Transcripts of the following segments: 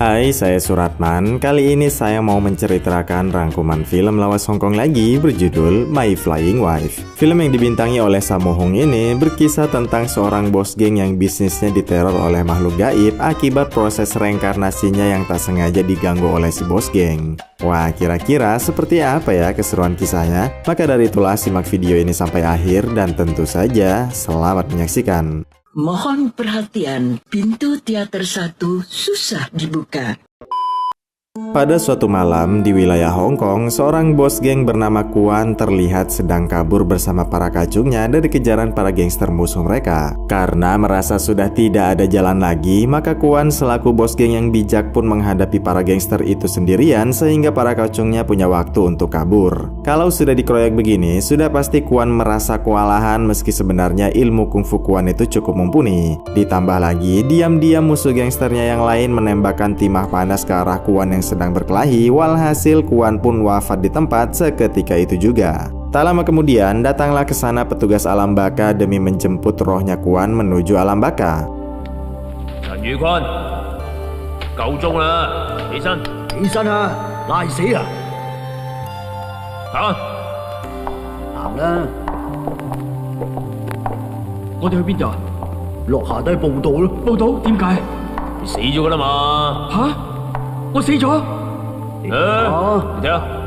Hai, saya Suratman. Kali ini saya mau menceritakan rangkuman film lawas Hongkong lagi berjudul My Flying Wife. Film yang dibintangi oleh Sammo Hung ini berkisah tentang seorang bos geng yang bisnisnya diteror oleh makhluk gaib akibat proses reinkarnasinya yang tak sengaja diganggu oleh si bos geng. Wah, kira-kira seperti apa ya keseruan kisahnya? Maka dari itulah simak video ini sampai akhir dan tentu saja selamat menyaksikan. Mohon perhatian, pintu teater 1 susah dibuka. Pada suatu malam di wilayah Hong Kong, seorang bos geng bernama Kuan terlihat sedang kabur bersama para kacungnya dari kejaran para gangster musuh mereka. Karena merasa sudah tidak ada jalan lagi, maka Kuan selaku bos geng yang bijak pun menghadapi para gangster itu sendirian sehingga para kacungnya punya waktu untuk kabur. Kalau sudah dikeroyok begini, sudah pasti Kuan merasa kewalahan meski sebenarnya ilmu kungfu Kuan itu cukup mumpuni. Ditambah lagi, diam-diam musuh gangsternya yang lain menembakkan timah panas ke arah Kuan yang sedang berkelahi, walhasil Kuan pun wafat di tempat seketika itu juga. Tak lama kemudian, datanglah ke sana petugas alam baka demi menjemput rohnya Kuan menuju alam baka. Trần宇坤，夠鐘啦，起身！起身啊，賴死啊！行啦！我哋去邊度啊？落下低報道咯。報到？點解？你死咗噶啦嘛？吓？我死咗？你睇。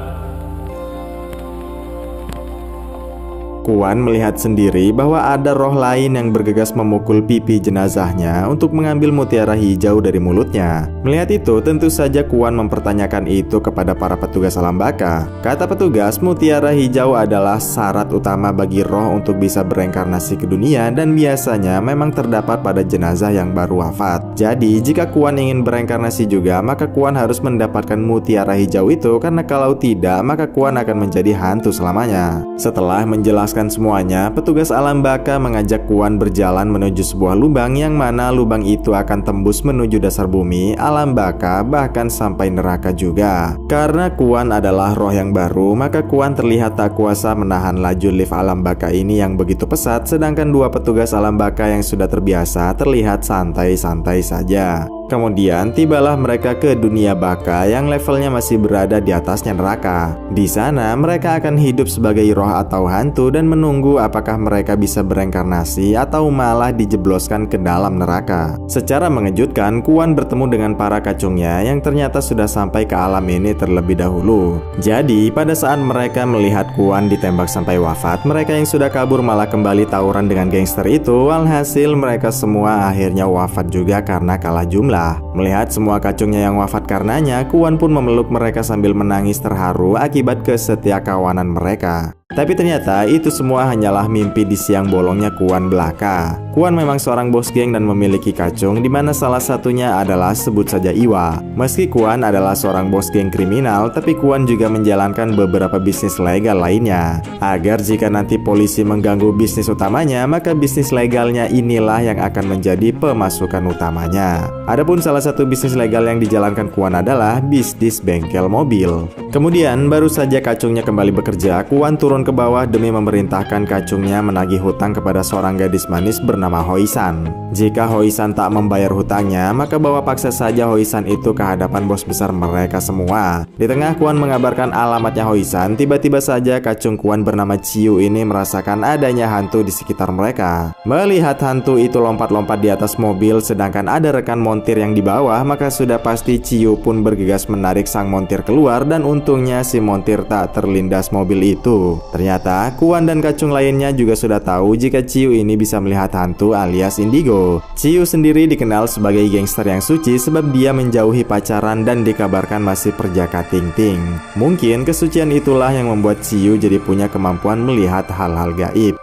Kuan melihat sendiri bahwa ada roh lain yang bergegas memukul pipi jenazahnya untuk mengambil mutiara hijau dari mulutnya. Melihat itu, tentu saja Kuan mempertanyakan itu kepada para petugas alam baka. Kata petugas, mutiara hijau adalah syarat utama bagi roh untuk bisa bereinkarnasi ke dunia dan biasanya memang terdapat pada jenazah yang baru wafat. Jadi, jika Kuan ingin bereinkarnasi juga, maka Kuan harus mendapatkan mutiara hijau itu karena kalau tidak, maka Kuan akan menjadi hantu selamanya. Setelah menjelaskan semuanya, petugas alam baka mengajak Kuan berjalan menuju sebuah lubang yang mana lubang itu akan tembus menuju dasar bumi, alam baka, bahkan sampai neraka juga. Karena Kuan adalah roh yang baru, maka Kuan terlihat tak kuasa menahan laju lift alam baka ini yang begitu pesat, sedangkan dua petugas alam baka yang sudah terbiasa terlihat santai-santai saja. Kemudian tibalah mereka ke dunia baka yang levelnya masih berada di atasnya neraka. Di sana mereka akan hidup sebagai roh atau hantu dan menunggu apakah mereka bisa bereinkarnasi atau malah dijebloskan ke dalam neraka. Secara mengejutkan, Kuan bertemu dengan para kacungnya yang ternyata sudah sampai ke alam ini terlebih dahulu. Jadi pada saat mereka melihat Kuan ditembak sampai wafat, mereka yang sudah kabur malah kembali tawuran dengan gangster itu. Walhasil mereka semua akhirnya wafat juga karena kalah jumlah. Melihat semua kacungnya yang wafat karenanya, Kuan pun memeluk mereka sambil menangis terharu akibat kesetiakawanan mereka. Tapi ternyata itu semua hanyalah mimpi di siang bolongnya Kuan belaka. Kuan memang seorang bos geng dan memiliki kacung, di mana salah satunya adalah sebut saja Iwa. Meski Kuan adalah seorang bos geng kriminal, tapi Kuan juga menjalankan beberapa bisnis legal lainnya. Agar jika nanti polisi mengganggu bisnis utamanya, maka bisnis legalnya inilah yang akan menjadi pemasukan utamanya. Adapun salah satu bisnis legal yang dijalankan Kuan adalah bisnis bengkel mobil. Kemudian baru saja kacungnya kembali bekerja, Kuan turun ke bawah demi memerintahkan kacungnya menagih hutang kepada seorang gadis manis bernama Hoisan. Jika Hoisan tak membayar hutangnya, maka bawa paksa saja Hoisan itu ke hadapan bos besar mereka semua. Di tengah Kuan mengabarkan alamatnya Hoisan, tiba-tiba saja kacung Kuan bernama Ciu ini merasakan adanya hantu di sekitar mereka. Melihat hantu itu lompat-lompat di atas mobil sedangkan ada rekan montir yang di bawah, maka sudah pasti Ciu pun bergegas menarik sang montir keluar dan untungnya si montir tak terlindas mobil itu. Ternyata Kuan dan kacung lainnya juga sudah tahu jika Ciu ini bisa melihat hantu alias indigo. Ciu sendiri dikenal sebagai gangster yang suci sebab dia menjauhi pacaran dan dikabarkan masih perjaka ting-ting. Mungkin kesucian itulah yang membuat Ciu jadi punya kemampuan melihat hal-hal gaib.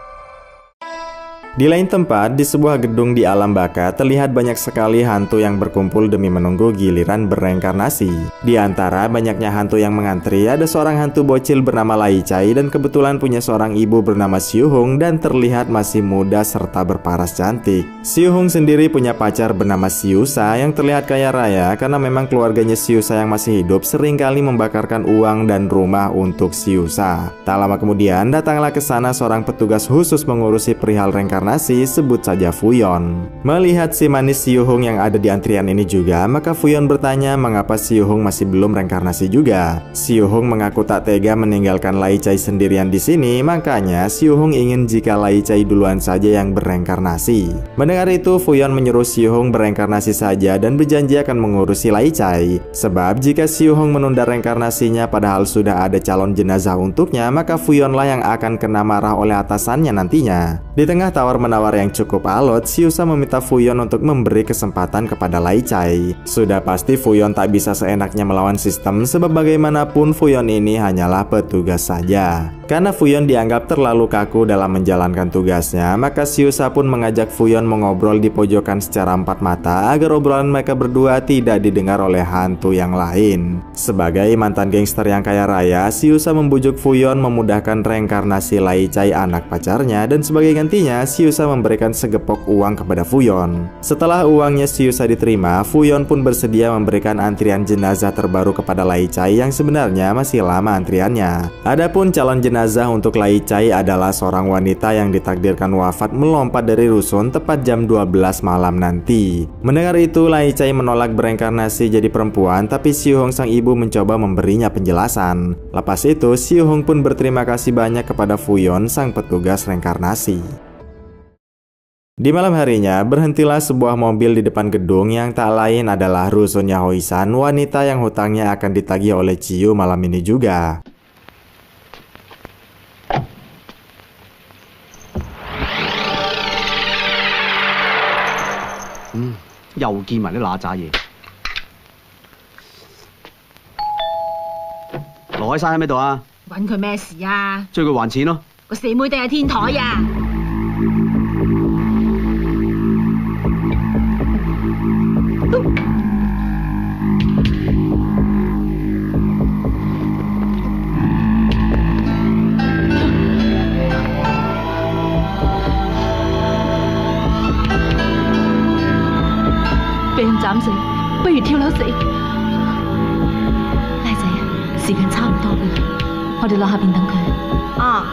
Di lain tempat, di sebuah gedung di alam baka, terlihat banyak sekali hantu yang berkumpul demi menunggu giliran bereinkarnasi. Di antara banyaknya hantu yang mengantri, ada seorang hantu bocil bernama Lai Chai dan kebetulan punya seorang ibu bernama Siu Hung dan terlihat masih muda serta berparas cantik. Siu Hung sendiri punya pacar bernama Siu Sa yang terlihat kaya raya karena memang keluarganya Siu Sa yang masih hidup seringkali membakarkan uang dan rumah untuk Siu Sa. Tak lama kemudian, datanglah ke sana seorang petugas khusus mengurusi perihal reinkarnasi reinkarnasi, sebut saja Fuyon. Melihat si manis Siuhung yang ada di antrian ini juga, maka Fuyon bertanya mengapa Siuhung masih belum reinkarnasi juga. Siuhung mengaku tak tega meninggalkan Lai Chai sendirian di sini, makanya Siuhung ingin jika Lai Chai duluan saja yang berreinkarnasi. Mendengar itu, Fuyon menyuruh Siuhung berreinkarnasi saja dan berjanji akan mengurusi Lai Chai. Sebab jika Siuhung menunda reinkarnasinya padahal sudah ada calon jenazah untuknya, maka Fuyonlah yang akan kena marah oleh atasannya nantinya. Di tengah tawar-menawar yang cukup alot, Siusa meminta Fuyon untuk memberi kesempatan kepada Lai Chai. Sudah pasti Fuyon tak bisa seenaknya melawan sistem, sebab bagaimanapun Fuyon ini hanyalah petugas saja. Karena Fuyon dianggap terlalu kaku dalam menjalankan tugasnya, maka Siusa pun mengajak Fuyon mengobrol di pojokan secara empat mata agar obrolan mereka berdua tidak didengar oleh hantu yang lain. Sebagai mantan gangster yang kaya raya, Siusa membujuk Fuyon memudahkan reinkarnasi Lai Chai anak pacarnya, dan sebagai gantinya Siusa memberikan segepok uang kepada Fuyon. Setelah uangnya Siusa diterima, Fuyon pun bersedia memberikan antrian jenazah terbaru kepada Lai Chai yang sebenarnya masih lama antriannya. Adapun calon jenazah untuk Lai Chai adalah seorang wanita yang ditakdirkan wafat melompat dari rusun tepat jam 12 malam nanti. Mendengar itu, Lai Chai menolak bereinkarnasi jadi perempuan, tapi Siuhung sang ibu mencoba memberinya penjelasan. Lepas itu, Siuhung pun berterima kasih banyak kepada Fuyon sang petugas reinkarnasi. Di malam harinya, berhentilah sebuah mobil di depan gedung yang tak lain adalah rusunnya Hoisan, wanita yang hutangnya akan ditagih oleh Ciu malam ini juga.又見埋啲嗱喳嘢。羅海山喺邊度啊？揾佢咩事啊？追佢還錢咯。個死妹定係天台啊！俾人斬死，不如跳樓死。拉仔啊，時間差唔多噶啦，我哋落下邊等佢。啊！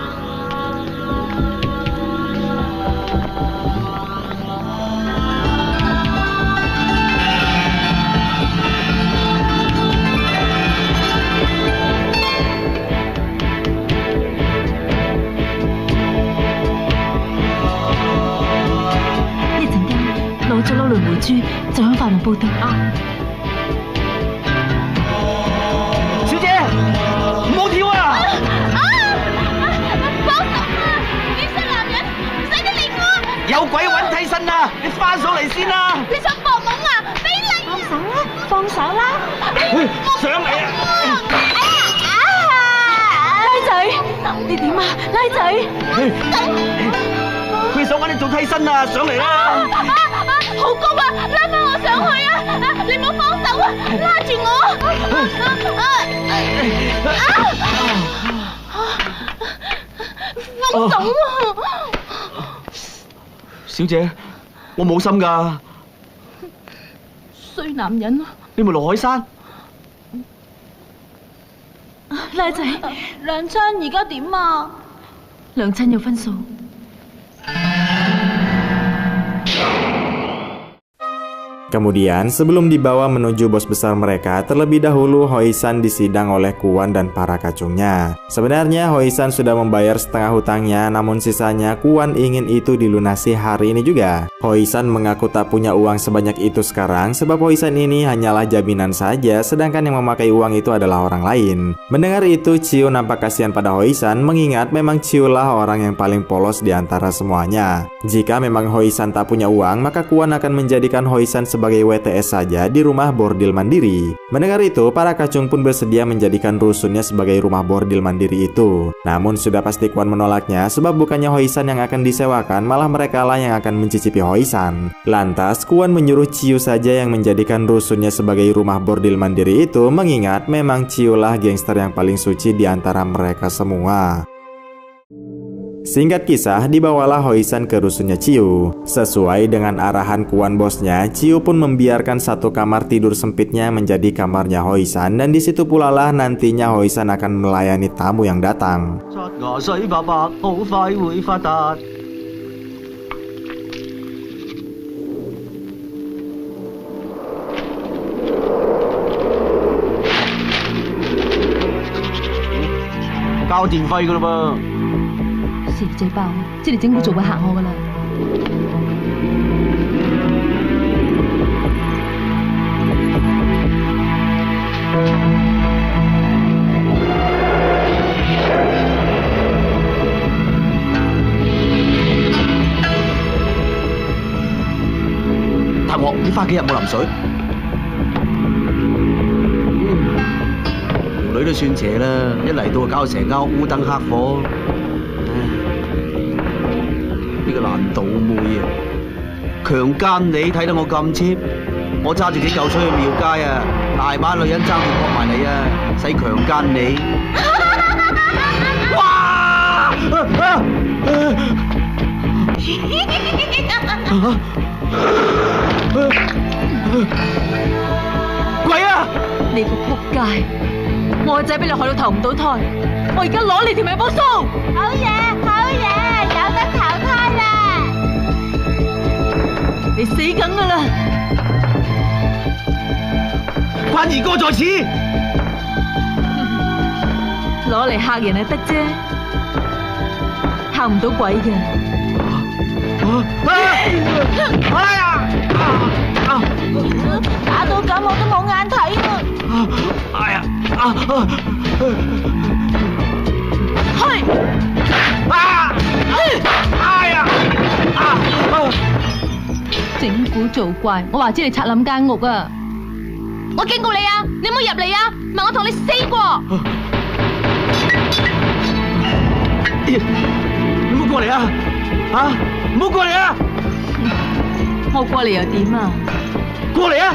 一陣間攞咗輪迴珠，就響法門報到啊！小姐，唔好跳啊！幫手啊！你衰男人，唔使得理我。有鬼揾替身啊！你翻上嚟先啦！你想搏懵啊？俾你幫手啦，放手啦！上嚟啊！拉仔，你點啊？拉仔，佢想揾你做替身啊！上嚟啦！好高啊！拉翻我上去啊！你唔好放手啊！拉住我！放手啊！小姐，我冇心㗎，衰男人啊！你咪羅海山。拉仔，娘親而家點啊？娘親要分數。Kemudian, sebelum dibawa menuju bos besar mereka, terlebih dahulu Hoisan disidang oleh Kuan dan para kacungnya. Sebenarnya Hoisan sudah membayar setengah hutangnya, namun sisanya Kuan ingin itu dilunasi hari ini juga. Hoisan mengaku tak punya uang sebanyak itu sekarang, sebab Hoisan ini hanyalah jaminan saja, sedangkan yang memakai uang itu adalah orang lain. Mendengar itu, Ciu nampak kasihan pada Hoisan, mengingat memang Ciu lah orang yang paling polos di antara semuanya. Jika memang Hoisan tak punya uang, maka Kuan akan menjadikan Hoisan sebagai WTS saja di rumah bordil mandiri. Mendengar itu, para kacung pun bersedia menjadikan rusunnya sebagai rumah bordil mandiri itu. Namun sudah pasti Kuan menolaknya, sebab bukannya Hoisan yang akan disewakan, malah mereka lah yang akan mencicipi Hoisan. Lantas Kuan menyuruh Ciu saja yang menjadikan rusunnya sebagai rumah bordil mandiri itu, mengingat memang Ciu lah gangster yang paling suci di antara mereka semua. Singkat kisah, dibawalah Hoisan ke rusunnya Ciu. Sesuai dengan arahan Kuan bosnya, Ciu pun membiarkan satu kamar tidur sempitnya menjadi kamarnya Hoisan, dan di situ pula lah nantinya Hoisan akan melayani tamu yang datang. 包電費噶嘞噃。蛇仔包，即係整蠱做鬼嚇我噶啦。大鑊，你翻幾日冇淋水？條女都算邪啦，一嚟到就搞成間烏燈黑火。呢個爛倒妹啊，強姦你睇得我咁 cheap， 我揸住幾嚿水去廟街啊，大把女人爭住撲埋你啊，使強姦你？哇！鬼啊！你個仆街！我個仔俾你害到投唔到胎，我而家攞你條命報數！好嘢，好嘢，有得投胎啦！你死梗噶啦！關二哥在此，攞嚟嚇人就得啫，嚇唔到鬼嘅。哎呀！打到咁我都冇眼睇啦！哎呀！去！哎呀！整蠱做怪，我話知你拆冧間屋啊！我警告你啊，你唔好入嚟啊，唔係我同你死過！你唔好過嚟啊！啊！唔好過嚟啊！我過嚟又點啊？過嚟啊！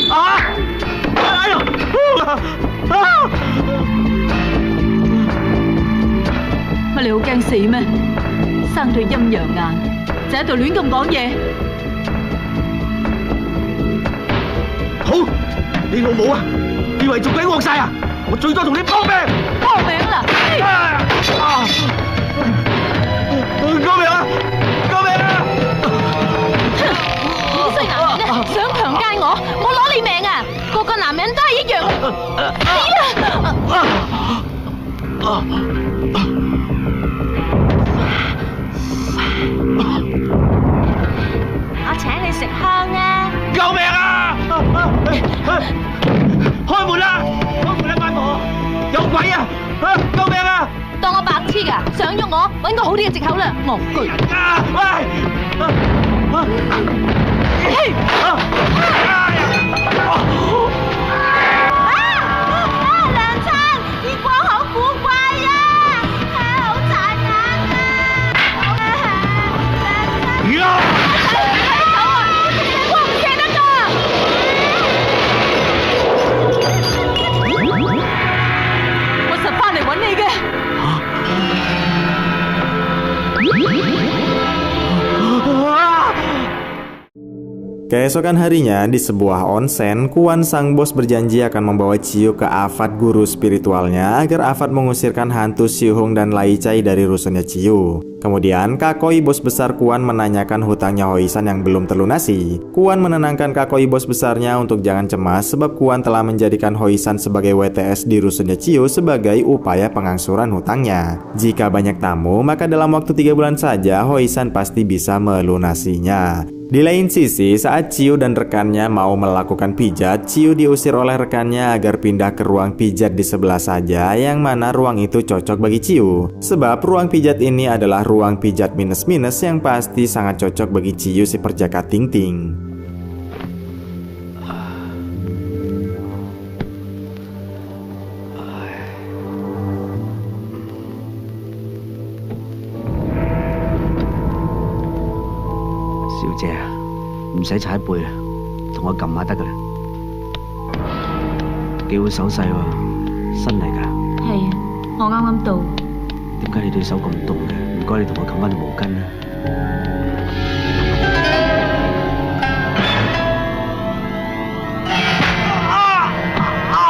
啊！哎呀！乜你好驚死咩？生對陰陽眼，就喺度亂咁講嘢。好，你老母啊！以為做鬼惡晒啊！我最多同你搏命！搏命啦！救命啊！救命啊！你衰男人啊！想強姦我，我攞你命啊！個個男人都係一樣。我請你食香啊！救命啊！開門啦！開門啦，八婆！有鬼啊！救命啊！當我白痴噶，想喐我，搵個好啲嘅藉口啦！戇居！娘親，結果好古怪啊，好殘忍啊！我唔捨得噶。我實翻嚟揾你嘅。Keesokan harinya, di sebuah onsen, Kuan sang bos berjanji akan membawa Ciu ke Avad guru spiritualnya agar Avad mengusirkan hantu Siuhung dan Laicai dari rusunnya Ciu. Kemudian, Kakoi bos besar Kuan menanyakan hutangnya Hoisan yang belum terlunasi. Kuan menenangkan Kakoi bos besarnya untuk jangan cemas sebab Kuan telah menjadikan Hoisan sebagai WTS di rusunnya Ciu sebagai upaya pengangsuran hutangnya. Jika banyak tamu, maka dalam waktu 3 bulan saja Hoisan pasti bisa melunasinya. Di lain sisi, saat Ciu dan rekannya mau melakukan pijat, Ciu diusir oleh rekannya agar pindah ke ruang pijat di sebelah saja, yang mana ruang itu cocok bagi Ciu. Sebab ruang pijat ini adalah ruang pijat minus-minus yang pasti sangat cocok bagi Ciu si perjaka Ting-Ting.唔使踩背啦，同我撳下得噶啦。幾好手勢喎，新嚟㗎。係啊，我啱啱到。點解你對手咁凍嘅？唔該，你同我冚翻條毛巾啦。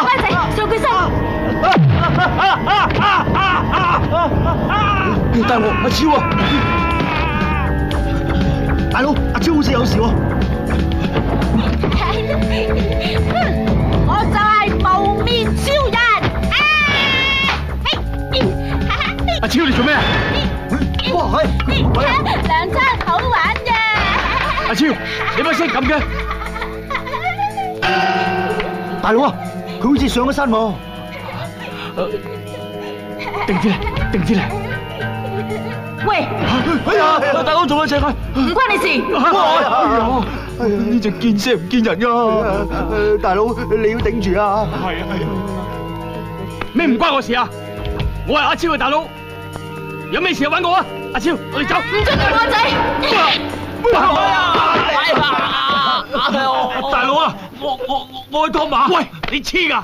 拉仔，上佢身！大鑊，阿超啊！大佬，阿超好似有事喎。我就係無面超人啊！嘿，超你做咩啊？哇！梁生好玩嘅。阿超，你把聲咁嘅？大佬啊，佢好似上咗身喎。定啲嚟，定啲嚟。喂，哎呀，大佬做乜請佢？唔關你事。哎呀，呢隻見聲唔見人噶。大佬你要頂住啊！係啊係啊。咩唔關我事啊？我係阿超嘅大佬，有咩事就揾我啊！阿超，我哋走。唔准動我仔！大佬啊，我去拖馬。喂，你黐噶？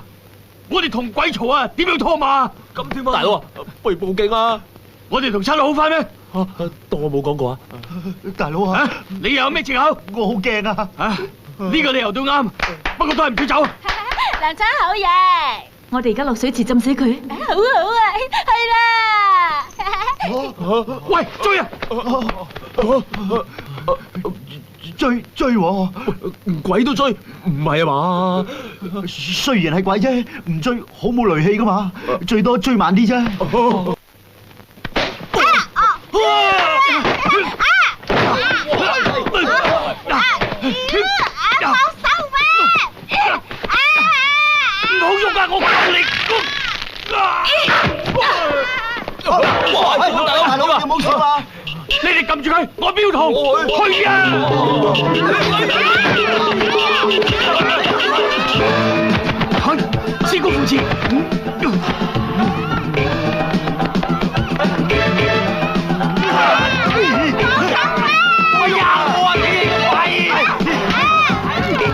我哋同鬼嘈啊，點樣拖馬？咁點啊？大佬啊，不如報警啊！我哋同差佬好翻咩？當我冇講過啊！大佬啊，你又有咩藉口？我好驚啊！呢個理由都啱，不過都係唔准走。梁生好嘢。我哋而家落水池浸死佢。好啊，去啦！喂，追啊！追我，鬼都追，唔係啊嘛？雖然係鬼啫，唔追好冇戾氣噶嘛，最多追慢啲啫。唔好喐啊！我夠力。大佬，有冇事啊？你哋撳住佢，我標圖去啊！師公扶持。哎呀！我話你鬼！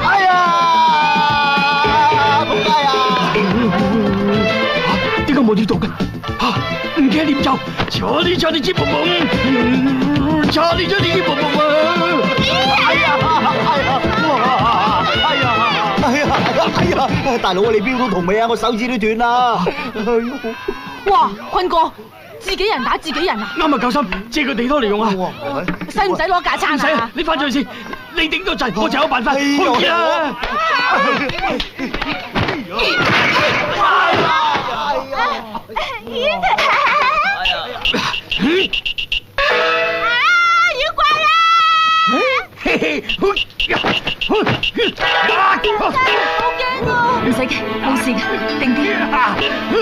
哎呀！仆街啊！點解冇呢度嘅？唔記得點走？查理接蹦蹦，查理接蹦蹦啊！哎呀！大佬你標到同未啊？我手指都斷啦！哇，坤哥，自己人打自己人啊！啱啊，救心，借個地拖嚟用啊！使唔使攞架撐啊？唔使啊，你翻咗去先，你頂到陣，我就有辦法去啊！妖怪啊！好驚啊！唔使嘅，冇事嘅，定啲。佢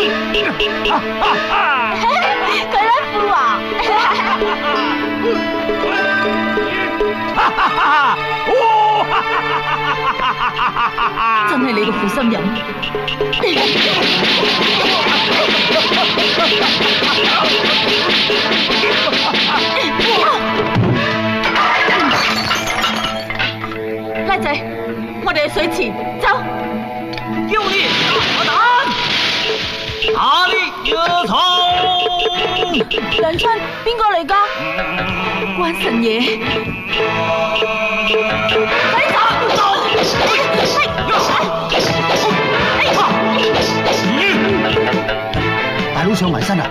甩褲啊！真係你個負心人。拉仔，我哋去水池，走。要你我打，哪裏有蟲？梁春，邊個嚟㗎？關神爺。快走！大佬上埋身啊！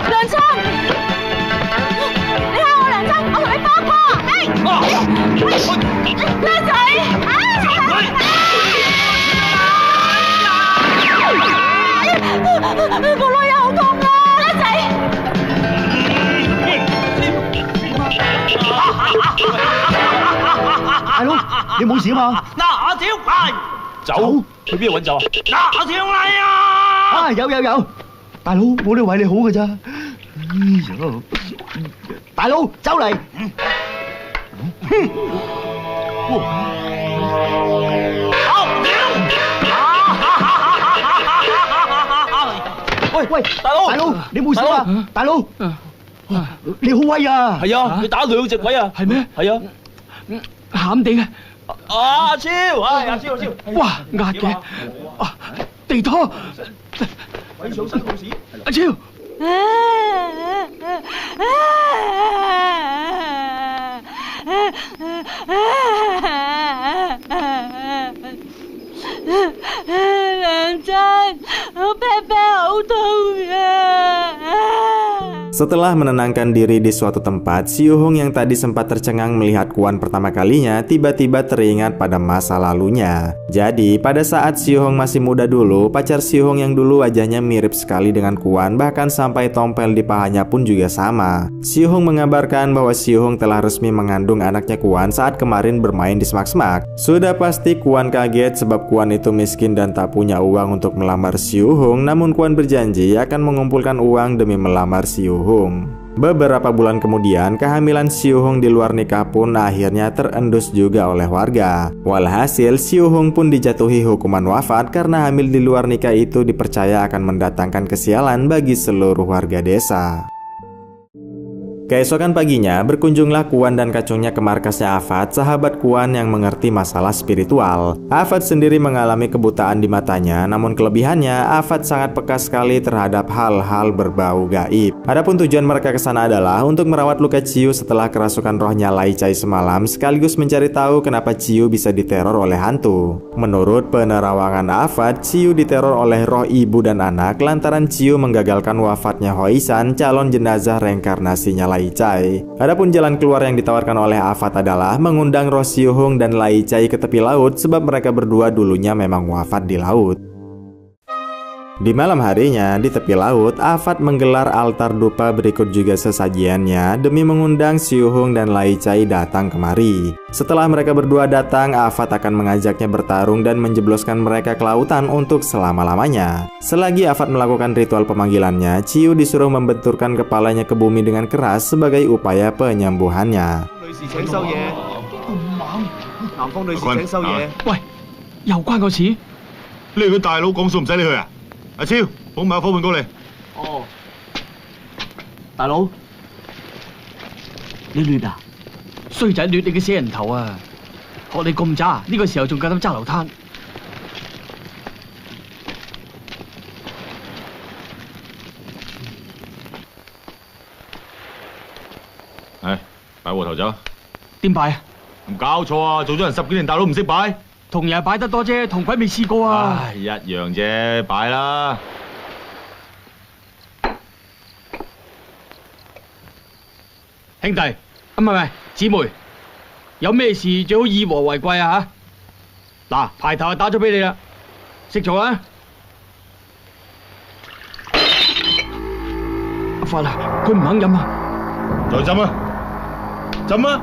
梁生，你嚇我梁生，我同你幫拖。拉仔，個攞嘢好痛啊！拉仔，大佬你冇事啊嘛？嗱，阿小係走去邊度揾走啊？嗱，阿小嚟啊！啊有，大佬我都為你好㗎咋？哎呀，大佬走嚟。喂，大佬你冇事啊？大佬，你好威啊！係啊，你打2隻鬼啊？係咩？係啊，鹹地嘅。阿超，阿超，哇，壓嘅。地拖。鬼上身故事。阿超。梁真，我屁屁好痛啊！ Setelah menenangkan diri di suatu tempat, Siu Hong yang tadi sempat tercengang melihat Kuan pertama kalinya tiba-tiba teringat pada masa lalunya. Jadi, pada saat Siu Hong masih muda dulu, pacar Siu Hong yang dulu wajahnya mirip sekali dengan Kuan, bahkan sampai tompel di pahanya pun juga sama. Siu Hong mengabarkan bahwa Siu Hong telah resmi mengandung anaknya Kuan saat kemarin bermain di semak-semak. Sudah pasti Kuan kaget sebab Kuan itu miskin dan tak punya uang untuk melamar Siu Hong, namun Kuan berjanji akan mengumpulkan uang demi melamar Siu Hong. Beberapa bulan kemudian, kehamilan Siu Hong di luar nikah pun akhirnya terendus juga oleh warga. Walhasil, Siu Hong pun dijatuhi hukuman wafat karena hamil di luar nikah itu dipercaya akan mendatangkan kesialan bagi seluruh warga desa. Keesokan paginya, berkunjunglah Kuan dan kacungnya ke markasnya Afat, sahabat Kuan yang mengerti masalah spiritual. Afat sendiri mengalami kebutaan di matanya, namun kelebihannya, Afat sangat peka sekali terhadap hal-hal berbau gaib. Adapun tujuan mereka ke sana adalah untuk merawat luka Ciu setelah kerasukan rohnya Lai Cai semalam, sekaligus mencari tahu kenapa Ciu bisa diteror oleh hantu. Menurut penerawangan Afat, Ciu diteror oleh roh ibu dan anak lantaran Ciu menggagalkan wafatnya Hoisan, calon jenazah reinkarnasinya Lai Cai. Adapun jalan keluar yang ditawarkan oleh Afat adalah mengundang roh Siu Hong dan Lai Cai ke tepi laut sebab mereka berdua dulunya memang wafat di laut. Di malam harinya, di tepi laut, Afat menggelar altar dupa berikut juga sesajiannya demi mengundang Siu Hong dan Lai Cai datang kemari. Setelah mereka berdua datang, Afat akan mengajaknya bertarung dan menjebloskan mereka ke lautan untuk selama-lamanya. Selagi Afat melakukan ritual pemanggilannya, Ciu disuruh membenturkan kepalanya ke bumi dengan keras sebagai upaya penyembuhannya. Wei, 又關我事？你係佢大佬講數唔使理佢啊！阿超，捧埋個伙伴過嚟。哦，大佬，你亂啊？衰仔亂你嘅死人頭啊！學你咁渣，呢個時候仲夠膽揸流灘？唉，擺和頭酒。點擺啊？唔搞錯啊！做咗人10幾年大佬唔識擺。同人擺得多啫，同鬼未試過啊！唉，一樣啫，擺啦。兄弟，唔係姊妹，有咩事最好以和為貴啊嚇！嗱，排頭就打咗俾你啦，識做啊！阿發啊，佢唔肯飲啊！再斟啊！斟啊！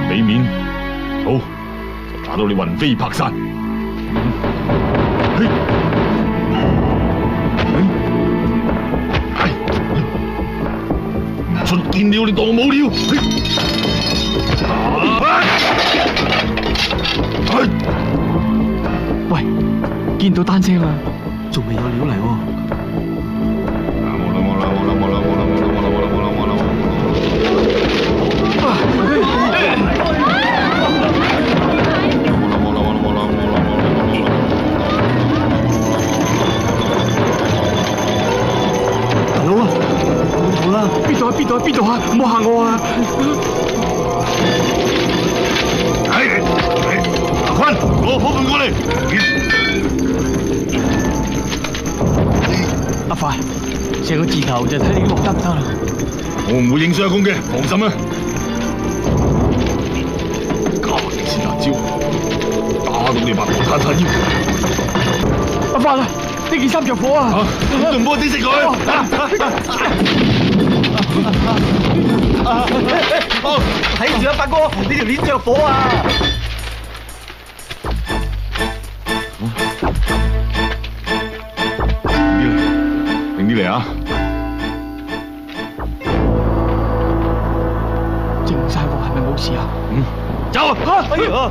俾面，好，就打到你魂飛魄散。唔出見了，你當我冇了。喂，見到單聲啦，仲未有料嚟喎。邊度啊！唔好嚇我啊！阿坤，我伙伴過嚟。阿快，成個字頭就睇你落得唔得啦。我唔會影相公嘅，放心啦。加埋啲辣椒，打到你白頭攤攤腰。阿快啊！呢件衫着火啊！仲唔幫我整熄佢？睇住啊，發哥，你條鏈着火啊！定啲嚟啊！靜晒喎，係咪冇事啊？走啊！哎呀！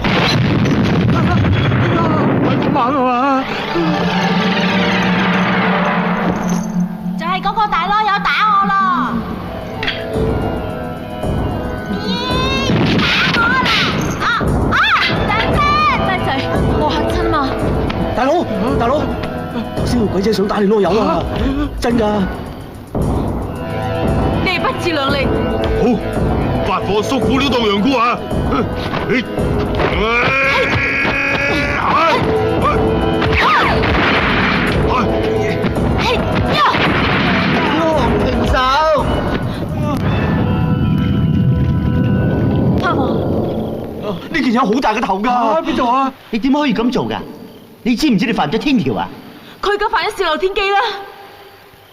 唔係咁猛啊嘛！就係嗰個大囉柚打我咯！我嚇親嘛！大佬，頭先個鬼仔想打你囉柚啊！真㗎！你不自量力！好，發火叔父料當楊姑啊！呢件有好大嘅頭㗎。邊度啊？你點可以咁做㗎？你知唔知你犯咗天條啊？佢而家犯咗泄漏天機啦！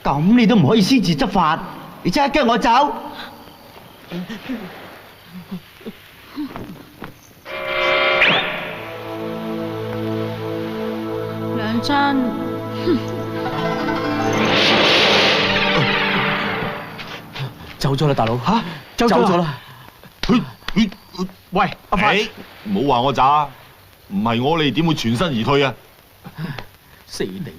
咁你都唔可以私自執法，你即刻跟我走。梁真，走咗啦，大佬吓，走咗啦。喂，阿發，唔好話我渣，唔係我哋點會全身而退啊？死你！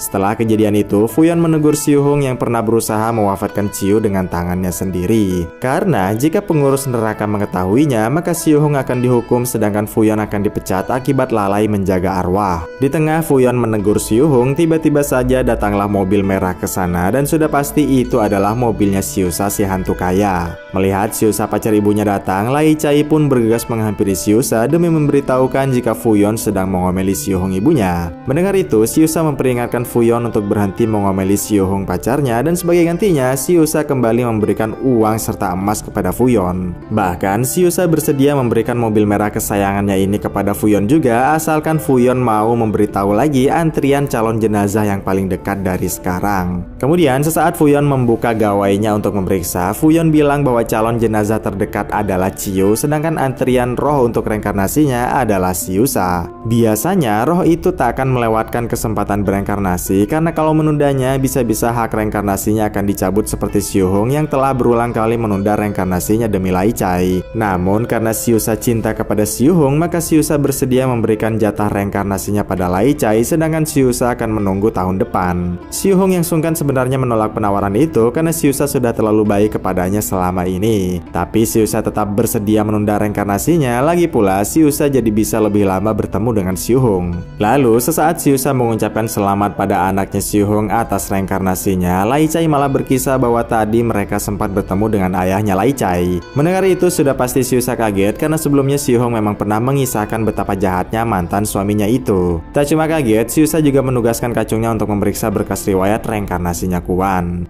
Setelah kejadian itu, Fuyon menegur Siu Hung yang pernah berusaha mewafatkan Ciu dengan tangannya sendiri. Karena jika pengurus neraka mengetahuinya, maka Siu Hung akan dihukum sedangkan Fuyon akan dipecat akibat lalai menjaga arwah. Di tengah Fuyon menegur Siu Hung, tiba-tiba saja datanglah mobil merah ke sana dan sudah pasti itu adalah mobilnya Siusa si hantu kaya. Melihat Siusa pacar ibunya datang, Lai Chai pun bergegas menghampiri Siusa demi memberitahukan jika Fuyon sedang mengomeli Siu Hung ibunya. Mendengar itu, Siusa memperingatkan Fuyon untuk berhenti mengomeli Siu Hung pacarnya dan sebagai gantinya Siusa kembali memberikan uang serta emas kepada Fuyon. Bahkan Siusa bersedia memberikan mobil merah kesayangannya ini kepada Fuyon juga asalkan Fuyon mau memberitahu lagi antrian calon jenazah yang paling dekat dari sekarang. Kemudian sesaat Fuyon membuka gawainya untuk memeriksa, Fuyon bilang bahwa calon jenazah terdekat adalah Ciu sedangkan antrian roh untuk reinkarnasinya adalah Siusa. Biasanya roh itu tak akan melewatkan kesempatan bereinkarnasi karena kalau menundanya bisa-bisa hak reinkarnasinya akan dicabut seperti Siu Hung yang telah berulang kali menunda reinkarnasinya demi Lai Chai. Namun karena Siusa cinta kepada Siu Hung, maka Siusa bersedia memberikan jatah reinkarnasinya pada Lai Chai sedangkan Siusa akan menunggu tahun depan. Siu Hung yang sungkan sebenarnya menolak penawaran itu karena Siusa sudah terlalu baik kepadanya selama ini. Tapi Siusa tetap bersedia menunda reinkarnasinya, lagi pula Siusa jadi bisa lebih lama bertemu dengan Siu Hung. Lalu sesaat Siusa mengucapkan selamat pada anaknya Siu Hung atas reinkarnasinya, Lai Chai malah berkisah bahwa tadi mereka sempat bertemu dengan ayahnya Lai Chai. Mendengar itu sudah pasti Siusa kaget karena sebelumnya Siu Hung memang pernah mengisahkan betapa jahatnya mantan suaminya itu. Tak cuma kaget, Siusa juga menugaskan kacungnya untuk memeriksa berkas riwayat reinkarnasinya Kuan.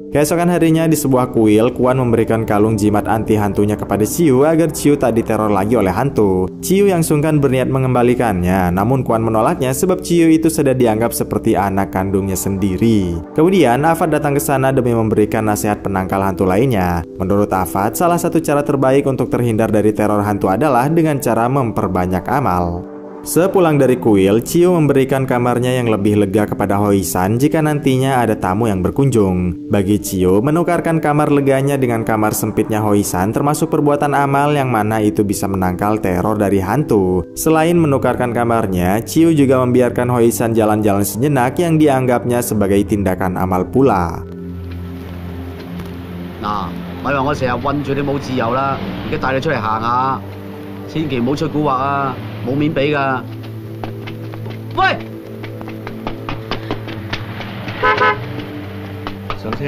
Keesokan harinya di sebuah kuil, Kuan memberikan kalung jimat anti hantunya kepada Ciu agar Ciu tak diteror lagi oleh hantu. Ciu yang sungkan berniat mengembalikannya, namun Kuan menolaknya sebab Ciu itu sudah dianggap seperti anak kandungnya sendiri. Kemudian Afat datang ke sana demi memberikan nasihat penangkal hantu lainnya. Menurut Afat, salah satu cara terbaik untuk terhindar dari teror hantu adalah dengan cara memperbanyak amal. Sepulang dari kuil, Ciu memberikan kamarnya yang lebih lega kepada Hoi-san jika nantinya ada tamu yang berkunjung. Bagi Ciu, menukarkan kamar leganya dengan kamar sempitnya Hoi-san termasuk perbuatan amal yang mana itu bisa menangkal teror dari hantu. Selain menukarkan kamarnya, Ciu juga membiarkan Hoi-san jalan-jalan sejenak yang dianggapnya sebagai tindakan amal pula. Nah, 咪話我成日韞住你冇自由啦，而家帶你出嚟行下，千祈唔好出蠱惑啊，冇面俾噶。喂，上車。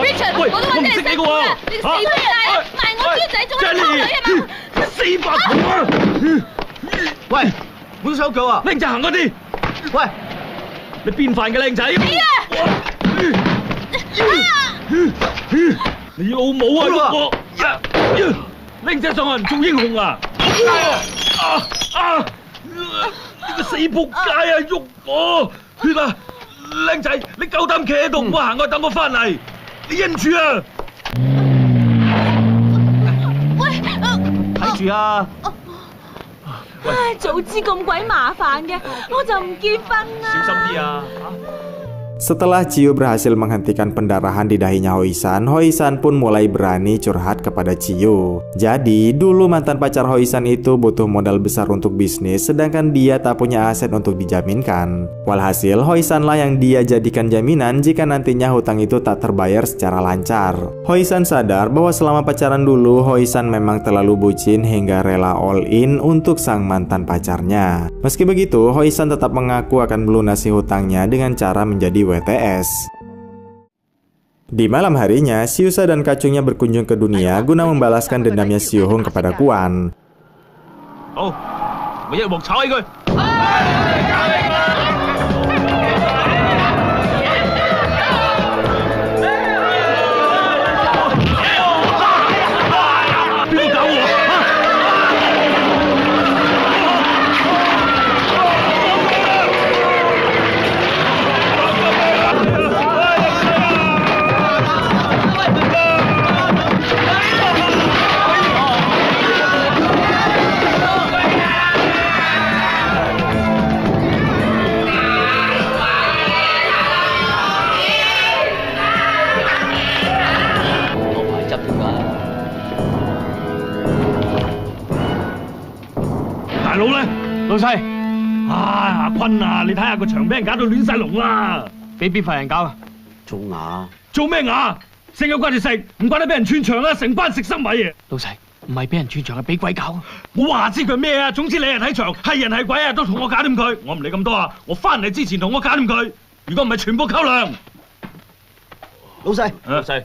Richard，我都揾你嚟辛苦啦，你死鬼啊！賣我豬仔，做乜溝女啊嘛？死八婆啊！喂，本手腳啊！靚仔行嗰啲。喂，你變飯嘅靚仔。你老母啊！喐我！靚仔上岸做英雄啊！你個死仆街啊！喐我！血啊！靚仔，你夠膽企喺度唔好行開，等我翻嚟！你忍住啊！喂，睇住啊！唉，早知咁鬼麻煩嘅，我就唔結婚啦。小心啲啊！ Setelah Ciu berhasil menghentikan pendarahan di dahinya Hoi-san, Hoi-san pun mulai berani curhat kepada Ciu. Jadi, dulu mantan pacar Hoi-san itu butuh modal besar untuk bisnis, sedangkan dia tak punya aset untuk dijaminkan. Walhasil, Hoi-san lah yang dia jadikan jaminan jika nantinya hutang itu tak terbayar secara lancar. Hoi-san sadar bahwa selama pacaran dulu, Hoi-san memang terlalu bucin hingga rela all in untuk sang mantan pacarnya. Meski begitu, Hoi-san tetap mengaku akan melunasi hutangnya dengan cara menjadi WTS. Di malam harinya, Siusa dan kacungnya berkunjung ke dunia guna membalaskan dendamnya Siu Hung kepada Kuan. Oh, 我一鑊炒起佢！ 喂，佬咧？老細，阿坤啊，你睇下個場俾人搞到亂晒龍啦！俾邊份人搞啊？做牙？做咩牙？成日掛住食，唔怪得俾人串場啦！成班食生米啊！老細，唔係俾人串場，係俾鬼搞。我話知佢咩啊？總之你係睇場，係人係鬼啊，都同我搞掂佢！我唔理咁多啊！我翻嚟之前同我搞掂佢，如果唔係全部扣糧。老細，老細，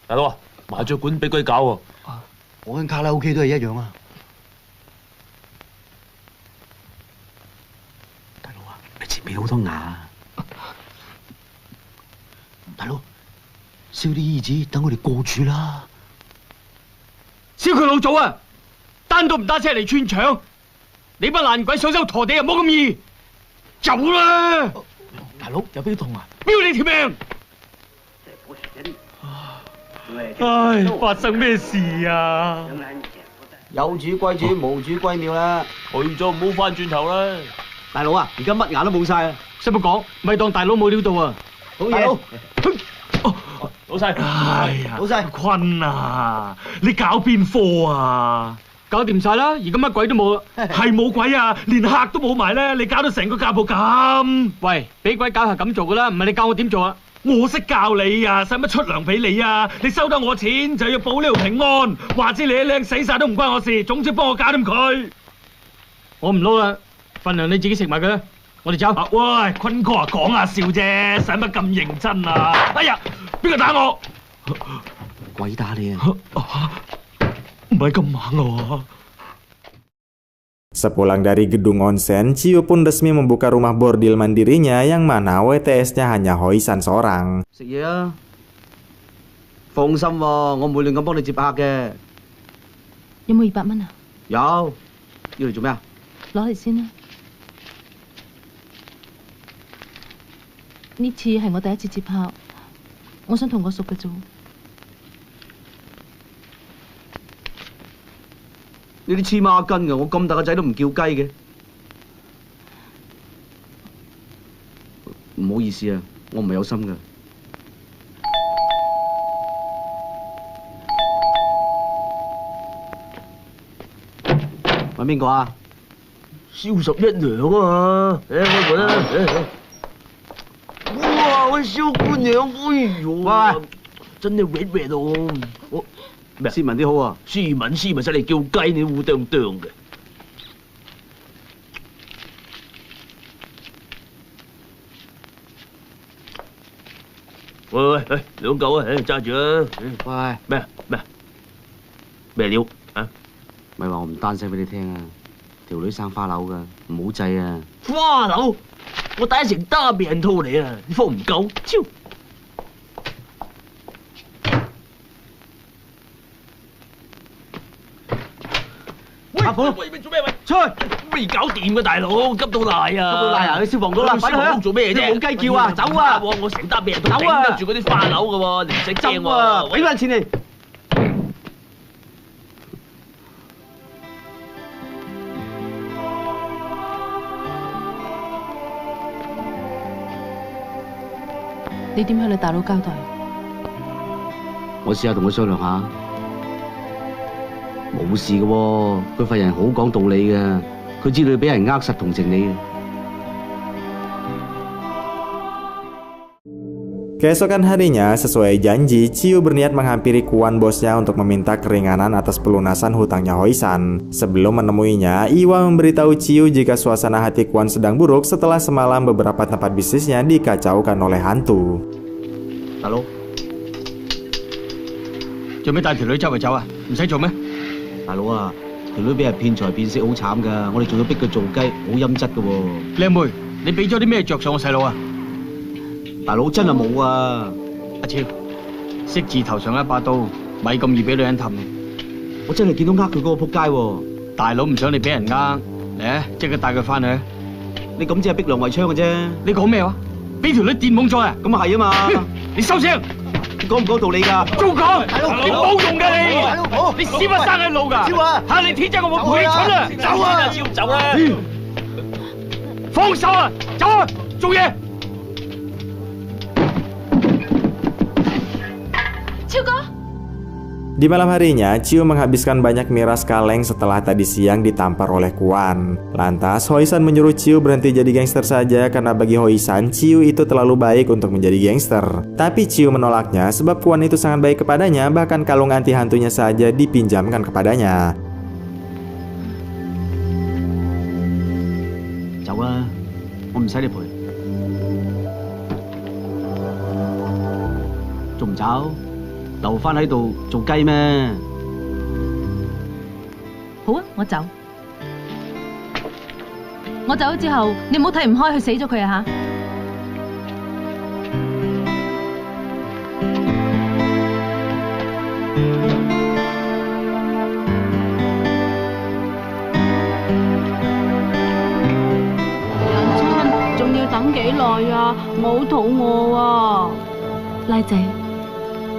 大佬啊，麻雀館俾鬼搞喎！我間卡拉 OK 都係一樣啊！大佬啊，你前面好多牙。大佬，燒啲衣紙，等我哋過處啦。燒佢老祖啊！單都唔單車嚟串場，你班爛鬼想收陀地又冇咁易，走啦！大佬有邊痛啊？標你條命！唉，發生咩事啊？有主歸主，無主歸廟啦。去咗唔好翻轉頭啦！大佬啊，而家乜牙都冇晒啊！使乜講？咪當大佬冇料到啊！好嘢！老細，哎呀，老細，坤啊，你搞邊科啊？搞掂晒啦，而家乜鬼都冇啦，係冇鬼啊，連客都冇埋咧，你搞到成個教鋪咁。喂，俾鬼搞係咁做噶啦，唔係你教我點做啊？我識教你啊，使乜出糧俾你啊？你收得我錢就要保呢條平安，話知你一靚死晒都唔關我事，總之幫我搞掂佢。我唔撈啦，份糧你自己食埋佢啦，我哋走。喂，坤哥啊，講下笑啫，使乜咁認真啊？哎呀，邊個打我？鬼打你啊！唔係咁猛啊！ Sepulang dari gedung onsen, Ciu pun resmi membuka rumah bordil mandirinya yang mana WTS-nya hanya Hoisan seorang. 食嘢啊！放心喎，我唔會亂咁幫你接客嘅。有冇200蚊啊？有，要嚟做咩啊？攞嚟先啦。呢次係我第一次接客，我想同個熟嘅做。呢啲黐孖筋嘅，我咁大個仔都唔叫雞嘅。唔好意思啊，我唔係有心嘅。揾邊個啊？燒11娘啊嘛！開門啦！哇！燒姑娘，哎呦！喂，真係搲搲到我。 斯文啲好啊！斯文使你叫雞，你烏啄啄嘅。喂，2嚿啊，揸住啦。喂，咩料啊？咪話我唔單聲俾你聽啊！條女生花柳噶，唔好制啊！花柳，我第一成大便套你啊！你貨唔夠，超！ 阿婆，喂，做咩喂？出去！未搞掂嘅大佬，急到賴啊！急到賴啊！去消防局啦，快啲去！做咩啫？冇雞叫啊！走啊！我成擔俾人頂得住嗰啲花柳嘅喎，你唔使驚喎！俾翻錢你。你點向你大佬交代？我試下同佢商量下。 冇事嘅喎，佢份人好講道理嘅，佢知道你俾人呃實同情你嘅。 Keesokan harinya, sesuai janji, Ciu berniat menghampiri Kuan bosnya untuk meminta keringanan atas pelunasan hutangnya Hoisan. Sebelum menemuinya, Iwa memberitahu Ciu jika suasana hati Kuan sedang buruk setelah semalam beberapa tempat bisnisnya dikacaukan oleh hantu. 大佬，做咩帶條女周圍走啊？唔使做咩？ 大佬啊，條女俾人騙財騙色好慘噶，我哋仲要逼佢做雞，好陰質噶喎。靚妹，你俾咗啲咩着數我細佬啊？大佬真係冇啊！阿超，識字頭上一把刀，咪咁易俾女人氹。我真係見到呃佢嗰個仆街喎。大佬唔想你俾人呃，嚟啊，即刻帶佢翻去。你咁只係逼良為娼嘅啫。你講咩話？俾條女電懵咗啊？咁啊係啊嘛！你收聲！ 講唔講道理㗎？仲講，你冇用㗎你！你屎忽生喺路㗎！超啊！嚇你天真，我冇陪你蠢啊！走啊！超走啦！放手啊！走啊！做嘢！超哥， Di malam harinya, Chiu menghabiskan banyak miras kaleng setelah tadi siang ditampar oleh Kuan. Lantas, Hoi-san menyuruh Chiu berhenti jadi gangster saja karena bagi Hoi-san, Chiu itu terlalu baik untuk menjadi gangster. Tapi Chiu menolaknya sebab Kuan itu sangat baik kepadanya, bahkan kalung anti hantunya saja dipinjamkan kepadanya.走啊，我唔使你陪。仲唔走？留翻喺度做雞咩？好啊，我走。我走咗之後，你唔好睇唔開去死咗佢啊吓！仲要等幾耐啊？我好肚餓啊！拉仔，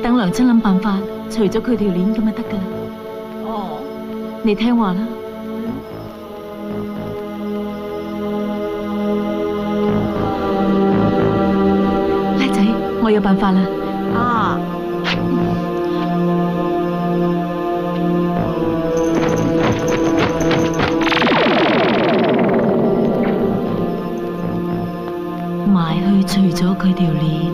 等娘親諗辦法除咗佢條鏈咁就得噶啦。哦，你聽話啦。拉仔，我有辦法啦。啊！埋去除咗佢條鏈。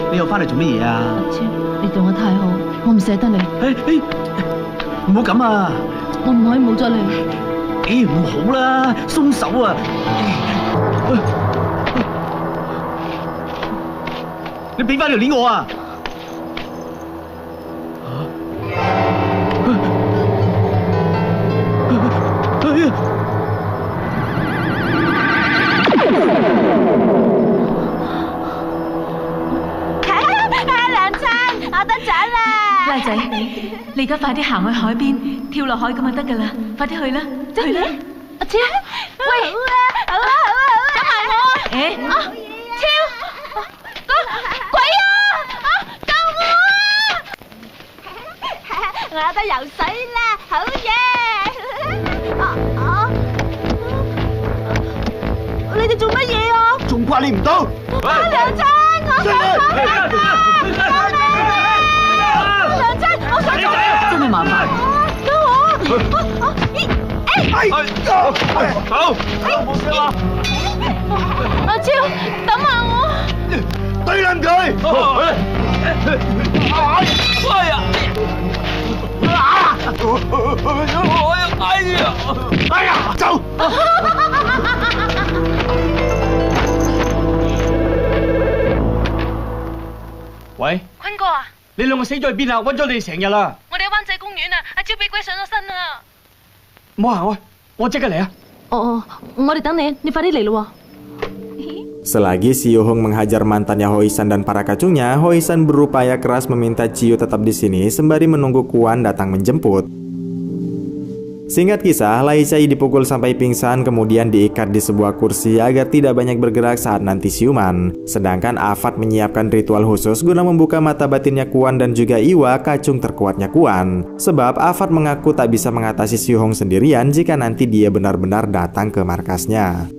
你又翻嚟做乜嘢啊？阿超，你對我太好，我唔捨得你。唔好咁啊！我唔可以冇咗你。唔好啦，鬆手啊！你俾翻條鏈我啊！拉仔，你而家快啲行去海邊，跳落海咁就得噶啦！快啲去啦，去啦！阿超，喂，好啊，跟埋我啊！超，鬼啊！救我啊！我有得游水啦，好嘢！你哋做乜嘢啊？仲怪你唔到？娘親，我想真係麻煩。救我！走！冇事啦。阿超，等下我。對冧佢！哎呀！哎呀！走！喂，坤哥啊！你兩個死咗去邊啊？揾咗你哋成日啦！我哋喺灣仔公園啊！阿超俾鬼上咗身啊！唔好行開，我即刻嚟啊！哦，我哋等你，你快啲嚟咯。Selagi si Yuhong menghajar mantannya Hoi-san dan para kacungnya, Hoi-san berupaya keras meminta Chiu tetap di sini sembari menunggu Kuan datang menjemput. Singkat kisah, Lai Chai dipukul sampai pingsan kemudian diikat di sebuah kursi agar tidak banyak bergerak saat nanti siuman. Sedangkan Afat menyiapkan ritual khusus guna membuka mata batinnya Kuan dan juga Iwa, kacung terkuatnya Kuan. Sebab Afat mengaku tak bisa mengatasi Si Hong sendirian jika nanti dia benar-benar datang ke markasnya.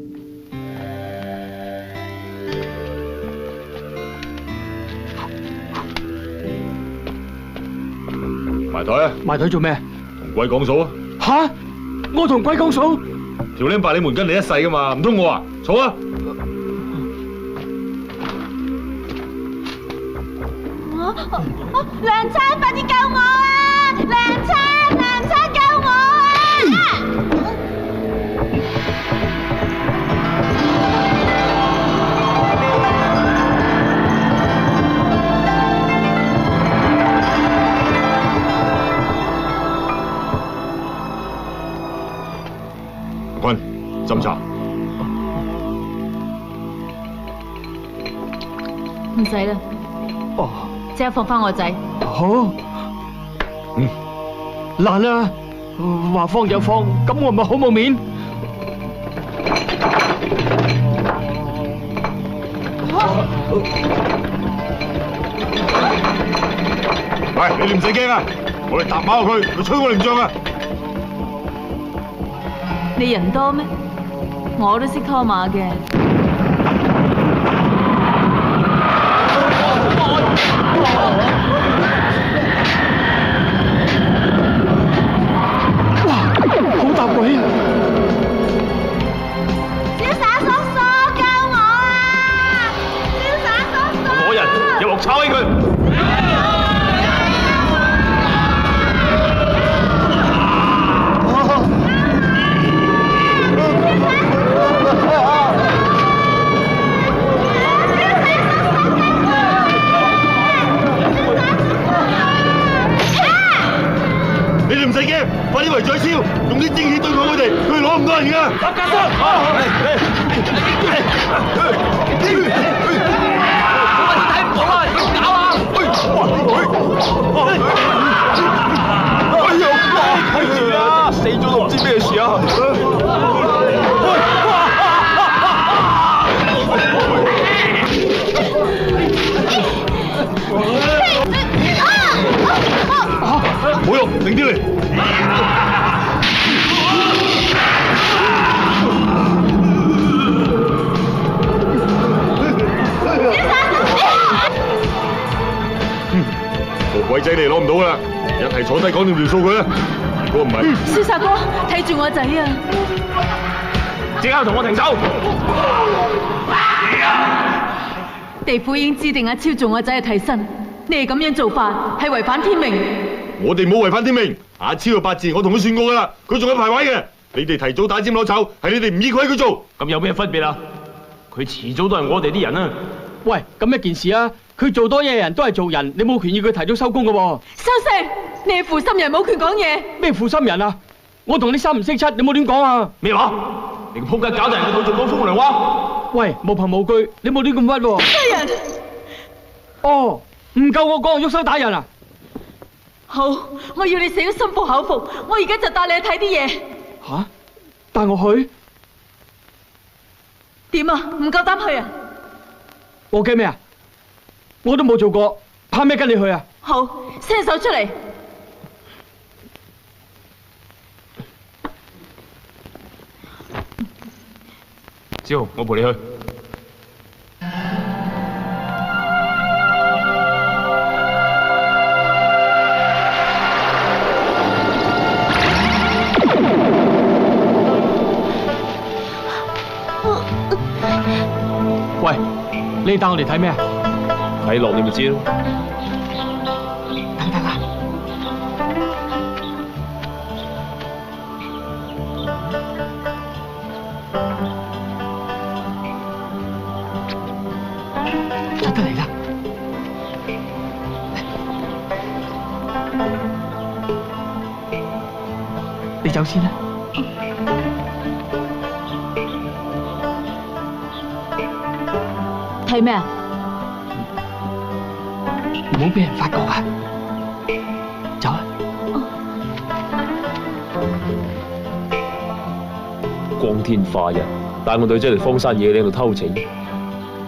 埋台做咩？同鬼講數啊！吓！我同鬼講數？條僆拜你門跟你一世噶嘛，唔通我啊？數啊！娘親，快啲救我啊！娘親，救我啊！坤，斟茶。唔使啦。哦，即刻放翻我仔。好。難啦，話放就放，咁我咪好冇面。喂，你哋唔使驚啊！我哋搭馬落去，佢吹我哋唔脹啊！你人多咩？我都識拖馬嘅。哇！好搭鬼啊！瀟灑叔叔救我啊！瀟灑叔叔！攞人有鑊炒起佢！ 你哋唔使驚，快啲圍住阿超，用啲精氣對抗佢哋，佢哋攞咁多人㗎。搭架生，睇唔到啊！點搞啊？哎呀！睇住啊！死咗都唔知咩事啊！ 冇用，定啲嚟！個鬼仔你攞唔到噶啦，一係坐低講掂條數佢啦。如果唔係，瀟灑哥睇住我仔啊！即刻同我停手！地府已經指定阿超做我仔嘅替身，你哋咁樣做法係違反天命。 我哋冇違反天命，阿超嘅八字我同佢算過噶啦，佢仲有排位嘅。你哋提早打尖攞籌，係你哋唔依規矩做，咁有咩分別啊？佢遲早都係我哋啲人啊！喂，咁一件事啊，佢做多嘢人都係做人，你冇權要佢提早收工噶喎。收聲！你係負心人，冇權講嘢。咩負心人啊？我同你三唔識七，你冇亂講啊！咩話？你個仆街搞大人個肚，仲講風涼話？喂，無憑無據，你冇亂咁屈喎。打人！哦，唔夠我講，喐手打人啊！ 好，我要你死都心服口服。我而家就帶你去睇啲嘢。吓？帶我去？點啊？唔夠膽去啊？我驚咩啊？我都冇做過，怕咩跟你去啊？好，伸手出嚟。子豪，我陪你去。 喂，你帶我嚟睇咩啊？睇落你咪知咯。等等啊！出得嚟啦！你走先啦。 睇咩啊？唔好俾人發覺啊！走啊！光天化日，帶我女仔嚟荒山野嶺度偷情，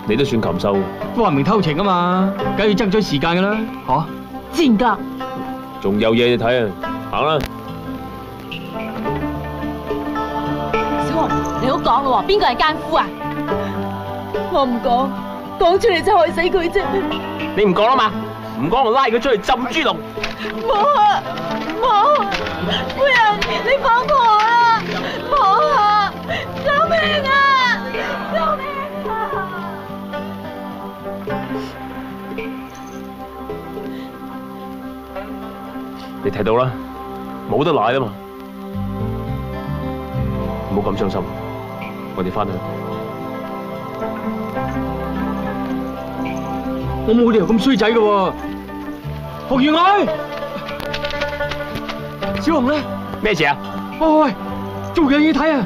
你都算禽獸。都話明偷情啊嘛，梗要爭取時間噶啦，嚇！賤格！仲有嘢你睇啊！行啦！小紅，你好講咯喎，邊個係奸夫啊？我唔講，講出嚟真係害死佢啫。你唔講啦嘛？唔講我拉佢出去浸豬籠。冇啊！冇！夫人，你放過我啦！冇啊！救命啊！救命啊！你睇到啦，冇得奶啦嘛，唔好咁傷心，我哋翻去。我冇理由咁衰仔㗎喎，學員愛，小紅咧？咩事啊？喂，做樣嘢睇啊！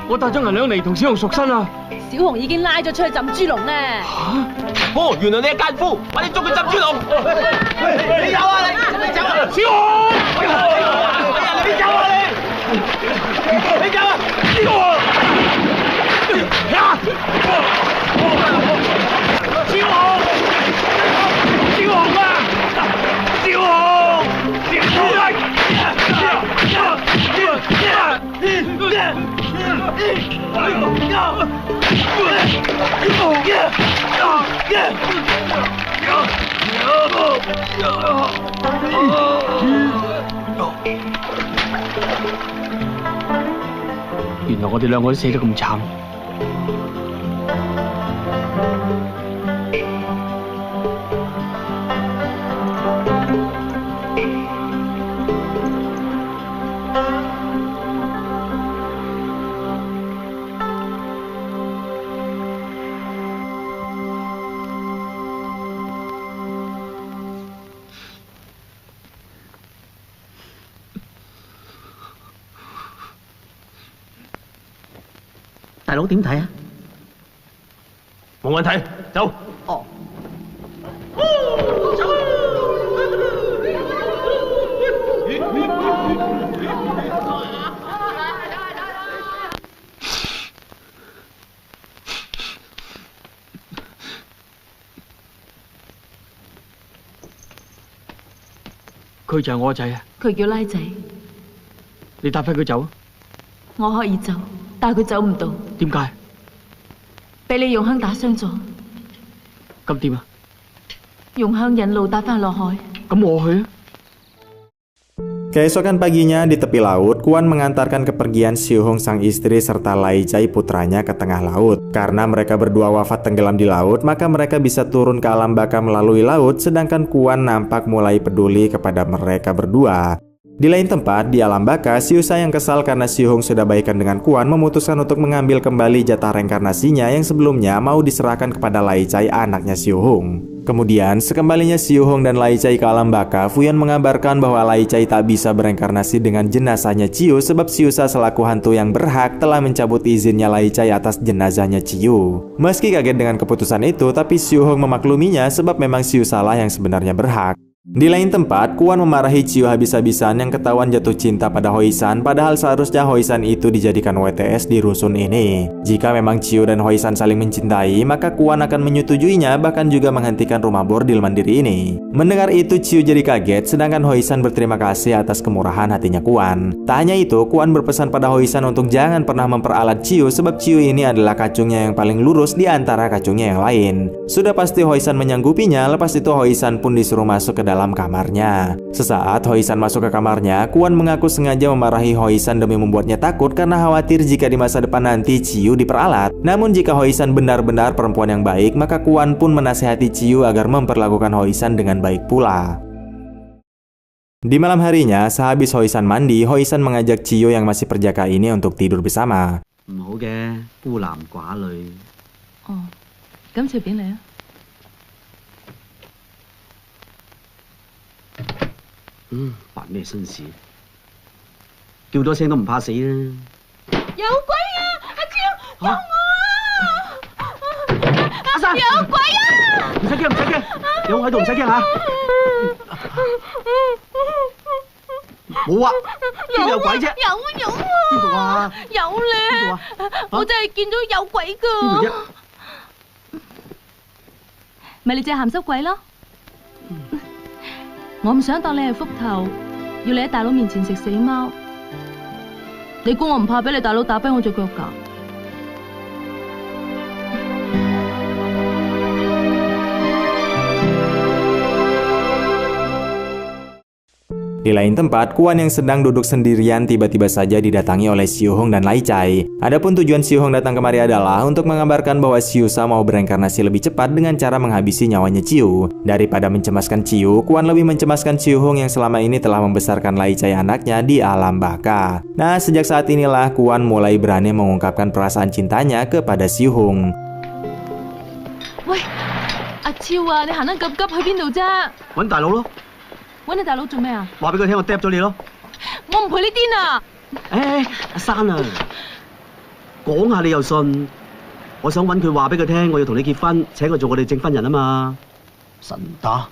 我帶咗銀兩嚟同小紅贖身啊！小紅已經拉咗出去浸豬籠咧。嚇！哦，原來你係奸夫，快啲捉佢浸豬籠！你走啊你！走啊！小紅！你走啊你！你走啊！小紅！小紅！小紅啊！小紅！小紅！原來我哋兩個都死得咁慘。大佬點睇啊？冇問題，走。哦。佢就係我個仔啊！佢叫拉仔，你帶翻佢走啊！我可以走，但係佢走唔到。點解？俾你用香打傷咗。咁點啊？用香引路帶翻落海。咁我去啊！ Keesokan paginya di tepi laut, Kuan mengantarkan kepergian Siu Hong sang istri serta Lai Chai putranya ke tengah laut. Karena mereka berdua wafat tenggelam di laut, maka mereka bisa turun ke alam baka melalui laut, sedangkan Kuan nampak mulai peduli kepada mereka berdua. Di lain tempat, di alam baka, Siu Sa yang kesal karena Siu Hong sudah baikan dengan Kuan memutuskan untuk mengambil kembali jatah reinkarnasinya yang sebelumnya mau diserahkan kepada Lai Chai, anaknya Siu Hong. Kemudian, sekembalinya Siu Hong dan Lai Chai ke alam baka, Fuyan mengabarkan bahwa Lai Chai tak bisa bereinkarnasi dengan jenazahnya Ciu sebab Siu Sa selaku hantu yang berhak telah mencabut izinnya Lai Chai atas jenazahnya Ciu. Meski kaget dengan keputusan itu, tapi Siu Hong memakluminya sebab memang Siu Sa lah yang sebenarnya berhak. Di lain tempat, Kuan memarahi Ciu habis-habisan yang ketahuan jatuh cinta pada Hoisan, padahal seharusnya Hoisan itu dijadikan WTS di rusun ini. Jika memang Ciu dan Hoisan saling mencintai, maka Kuan akan menyetujuinya, bahkan juga menghentikan rumah bordil mandiri ini. Mendengar itu, Ciu jadi kaget, sedangkan Hoisan berterima kasih atas kemurahan hatinya Kuan. Tak hanya itu, Kuan berpesan pada Hoisan untuk jangan pernah memperalat Ciu, sebab Ciu ini adalah kacungnya yang paling lurus di antara kacungnya yang lain. Sudah pasti Hoisan menyanggupinya, lepas itu Hoisan pun disuruh masuk ke dalam kamarnya. Sesaat Hoisan masuk ke kamarnya, Kuan mengaku sengaja memarahi Hoisan demi membuatnya takut karena khawatir jika di masa depan nanti Ciu diperalat. Namun jika Hoisan benar-benar perempuan yang baik, maka Kuan pun menasihati Ciu agar memperlakukan Hoisan dengan baik pula. Di malam harinya, sehabis Hoisan mandi, Hoisan mengajak Ciu yang masih perjaka ini untuk tidur bersama. 唔好嘅，孤男寡女。哦，咁隨便你啊。 扮咩紳士？叫多聲都唔怕死啦！有鬼啊！阿超，救我啊！阿生，有鬼啊！唔使驚，唔使驚，有我喺度，唔使驚嚇。冇啊，邊有鬼啫？有啊有啊！邊度啊？有咧！邊度啊？我真係見到有鬼㗎！邊度啫？咪你隻鹹濕鬼咯！ 我唔想當你係福頭，要你喺大佬面前食死貓。你估我唔怕俾你大佬打跛我隻腳㗎？ Di lain tempat, Kuan yang sedang duduk sendirian tiba-tiba saja didatangi oleh Siu Hong dan Lai Chai. Adapun tujuan Siu Hong datang kemari adalah untuk mengabarkan bahwa Siu Sa mau bereinkarnasi lebih cepat dengan cara menghabisi nyawanya Ciu. Daripada mencemaskan Ciu, Kuan lebih mencemaskan Siu Hong yang selama ini telah membesarkan Lai Chai anaknya di alam baka. Nah, sejak saat inilah Kuan mulai berani mengungkapkan perasaan cintanya kepada Siu Hong. 喂，阿超啊，你行得咁急去邊度啫？揾大佬咯。 揾你大佬做咩啊？話俾佢聽，我嗒咗你咯。我唔陪你癲啊！阿生啊，講下你又信？我想揾佢話俾佢聽，我要同你結婚，請佢做我哋證婚人啊嘛。神打，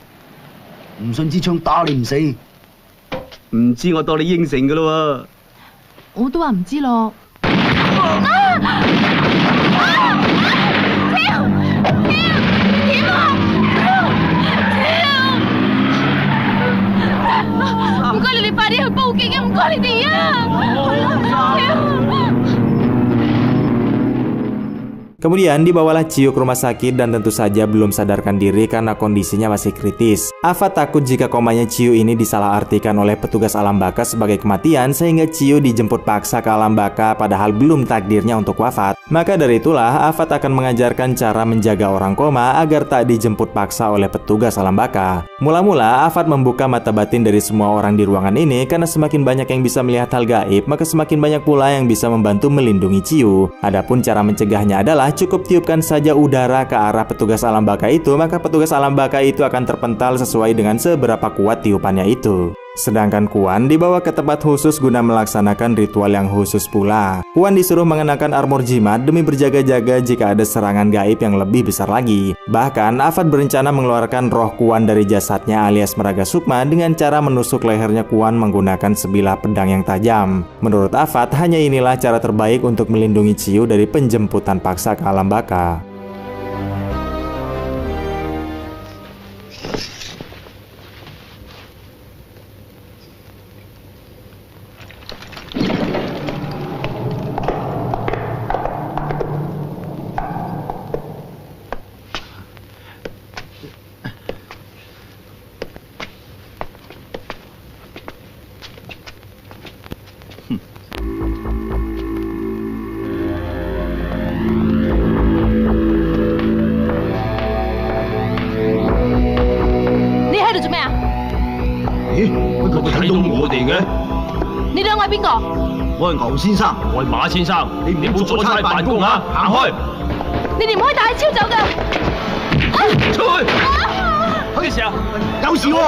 唔信支槍打你唔死。唔知我當你應承噶咯喎。我都話唔知咯。唔該你哋快啲去報警啊！唔該你哋啊！ Kemudian dibawalah Ciu ke rumah sakit dan tentu saja belum sadarkan diri karena kondisinya masih kritis. Afat takut jika komanya Ciu ini disalahartikan oleh petugas alam baka sebagai kematian sehingga Ciu dijemput paksa ke alam baka padahal belum takdirnya untuk wafat. Maka dari itulah Afat akan mengajarkan cara menjaga orang koma agar tak dijemput paksa oleh petugas alam baka. Mula-mula Afat membuka mata batin dari semua orang di ruangan ini karena semakin banyak yang bisa melihat hal gaib, maka semakin banyak pula yang bisa membantu melindungi Ciu. Adapun cara mencegahnya adalah cukup tiupkan saja udara ke arah petugas alam baka itu, maka petugas alam baka itu akan terpental sesuai dengan seberapa kuat tiupannya itu. Sedangkan Kuan dibawa ke tempat khusus guna melaksanakan ritual yang khusus pula. Kuan disuruh mengenakan armor jimat demi berjaga-jaga jika ada serangan gaib yang lebih besar lagi. Bahkan Afat berencana mengeluarkan roh Kuan dari jasadnya alias Meraga Sukma dengan cara menusuk lehernya Kuan menggunakan sebilah pedang yang tajam. Menurut Afat, hanya inilah cara terbaik untuk melindungi Ciu dari penjemputan paksa ke alam baka.我係牛先生，我係馬先生，你唔好阻差辦公啊！行開！你哋唔可以帶超走噶。出去！咩事啊？有事喎！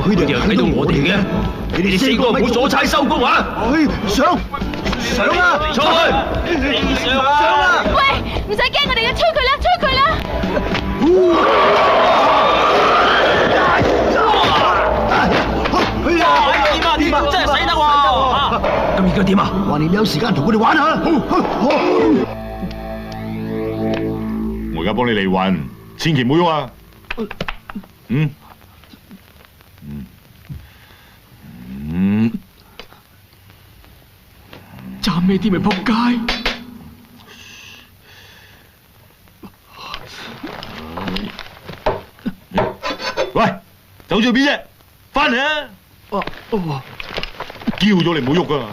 佢哋又睇到我哋嘅，你哋四個唔好阻差收工啊！上啊！出去！你上啊！喂，唔使驚我哋嘅，吹佢啦，吹佢啦！點啊！真係死得喎！咁而家點啊？橫掂你有時間同佢哋玩下。我而家幫你離魂，千祈唔好喐啊！爭咩啲咪仆街！喂，走咗去邊啫？翻嚟啊！叫咗你唔好喐啊！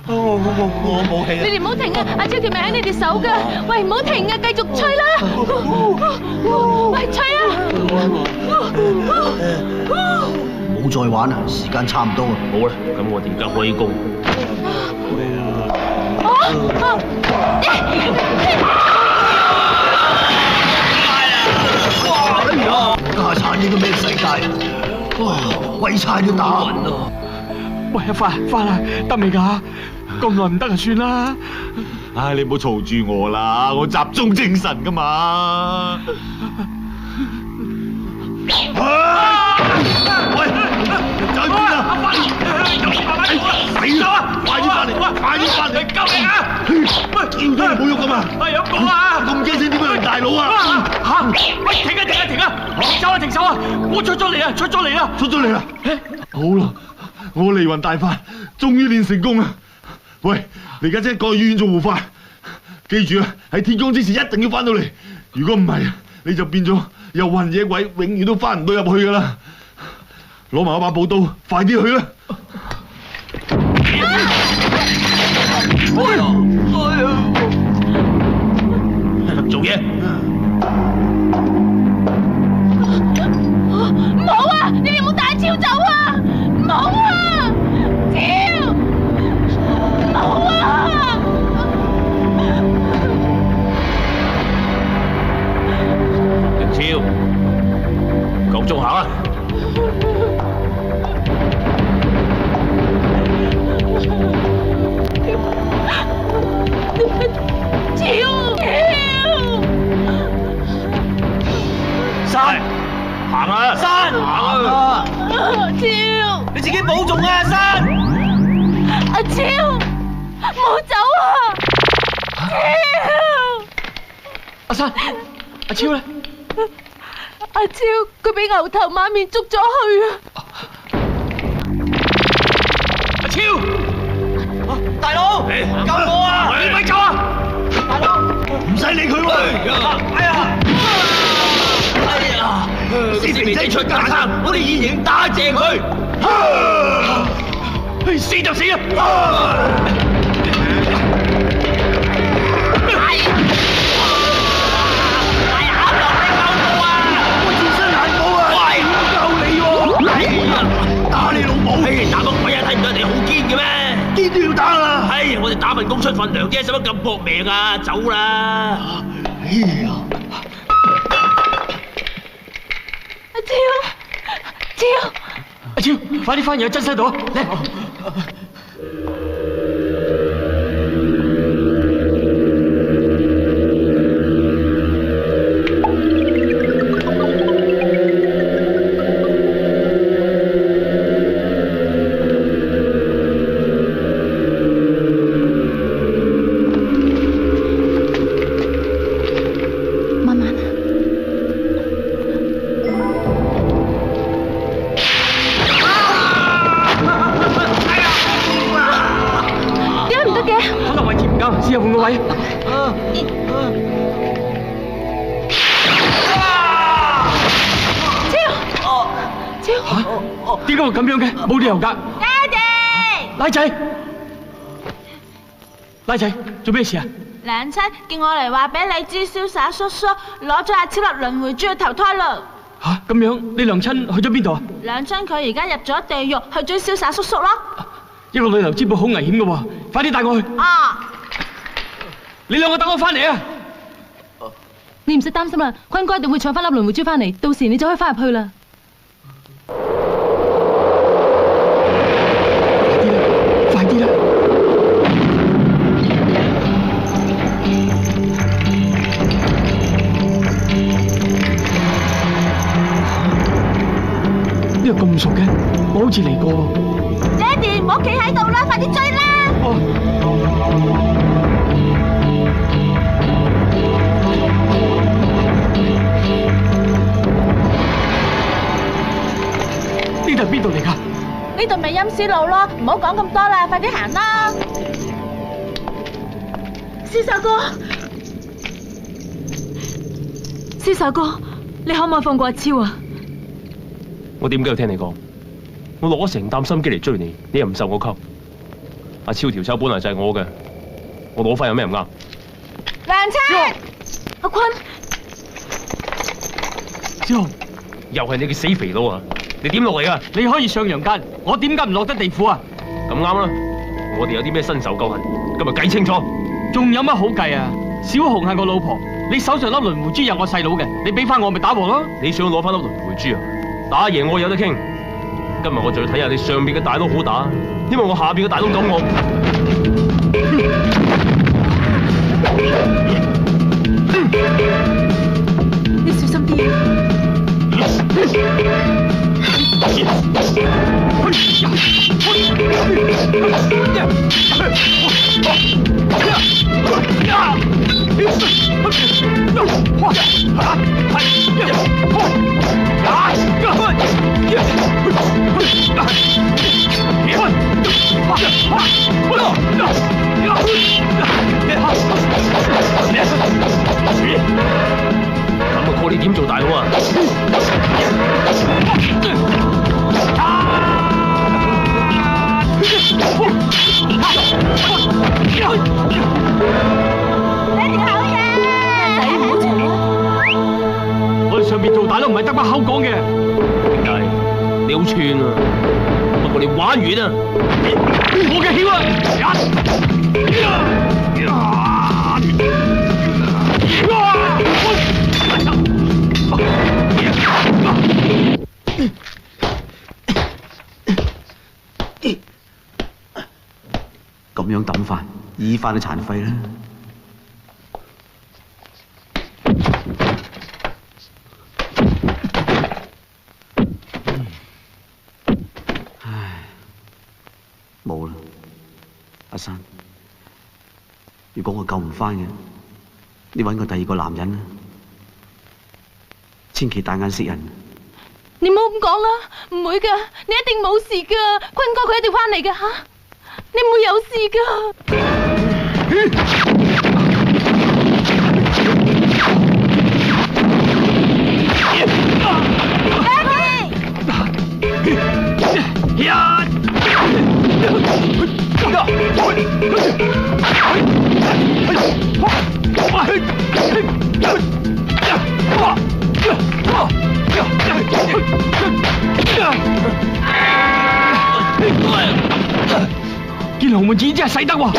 我冇氣啊！你哋唔好停啊！阿超條命喺你哋手噶，喂，唔好停啊，繼續吹啦！喂，吹啊！唔好再玩啦，時間差唔多啦。好啦，咁我哋而家開工。家產呢個咩世界？哇！鬼差都打暈咯！喂，翻啦，得未㗎？咁耐唔得就算啦。唉，你唔好嘈住我啦，我集中精神㗎嘛。喂，走去邊啊？死啦！快啲翻嚟！快啲翻嚟！救命啊！喂，叫咗你唔好喐㗎嘛！有講啊！咁驚聲點樣大佬啊？嚇！喂，停啊！停手啊！我出咗嚟啦！出咗嚟啦！好啦，我離魂大法終於練成功啦！喂，你而家即刻過去醫院做護法，記住啊，喺天光之前一定要翻到嚟。如果唔係，你就變咗又魂野鬼，永遠都翻唔到入去噶啦！攞埋我把寶刀，快啲去啦！做嘢！唔好啊！你哋唔好帶超走啊！唔好啊！超！唔好啊！超，夠鐘行啊！山，行啊！山，行啊！超，你自己保重啊，山！阿超，唔好走啊！超，阿山，阿超咧？阿超佢俾牛頭馬面捉咗去啊！超，大佬，救我啊！你咪救啊！大佬，唔使理佢喎。哎呀！司明仔出架撐，我哋現形打正佢。死就死啊！打你老母！打個鬼啊！睇唔到人哋好堅嘅咩？堅都要打啦！唉，我哋打份工出份糧啫，使乜咁搏命啊？走啦！哎呀！阿超，快啲翻入去真西度啊！嚟！試下換個位。超，點解會咁樣嘅？冇理由㗎。爹哋，拉仔，做咩事啊？娘親叫我嚟話俾你知，瀟灑叔叔攞咗阿超粒輪迴珠去投胎啦。嚇，咁樣你娘親去咗邊度啊？娘親佢而家入咗地獄，去追瀟灑叔叔咯。一個旅遊之輩好危險嘅喎，快啲帶我去。啊！你兩個等我翻嚟啊！你唔使擔心啦，坤哥一定會搶翻粒輪迴珠翻嚟，到時你就可以翻入去啦。快啲啦！呢個咁熟嘅，我好似嚟過喎。爹哋，唔好企喺度啦，快啲追啦！呢度係邊度嚟㗎？呢度咪陰司路咯，唔好講咁多啦，快啲行啦！瀟灑哥，瀟灑哥，你可唔可以放過阿超啊？我點解要聽你講？我落咗成擔心機嚟追你，你又唔受我溝。阿超條手本來就係我嘅，我攞翻有咩唔啱？娘親，阿坤，小紅，又係你嘅死肥佬啊！你點落嚟啊？你可以上陽間，我點解唔落得地府啊？咁啱啦，我哋有啲咩新仇舊恨，今日計清楚。仲有乜好計啊？小紅係我老婆，你手上粒輪迴珠有我細佬嘅，你俾翻我咪打和咯。你想攞翻粒輪迴珠啊？打贏我有得傾。今日我就要睇下你上邊嘅大佬好打，因為我下邊嘅大佬咁惡。你小心啲啊！咁我 call 你點做大佬啊？我哋上邊做大佬唔係得把口講嘅。點解？你好串啊！不過你玩完啊！我嘅曉啊！咁樣抌飯，醫翻啲殘廢啦。唉，冇啦，阿生。如果我救唔翻嘅，你揾個第二個男人啦，千祈大眼識人。你唔好咁講啦，唔會噶，你一定冇事噶，坤哥佢一定翻嚟噶吓。你唔會有事噶。見龍門子真係使得喎！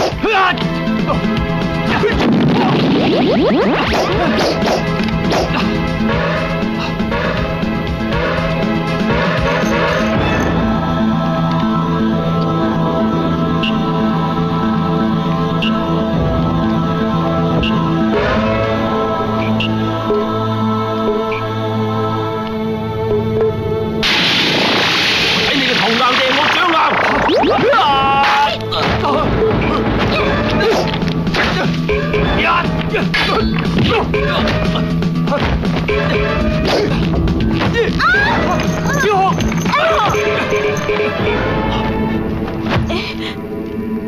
睇你個頭硬定我掌硬！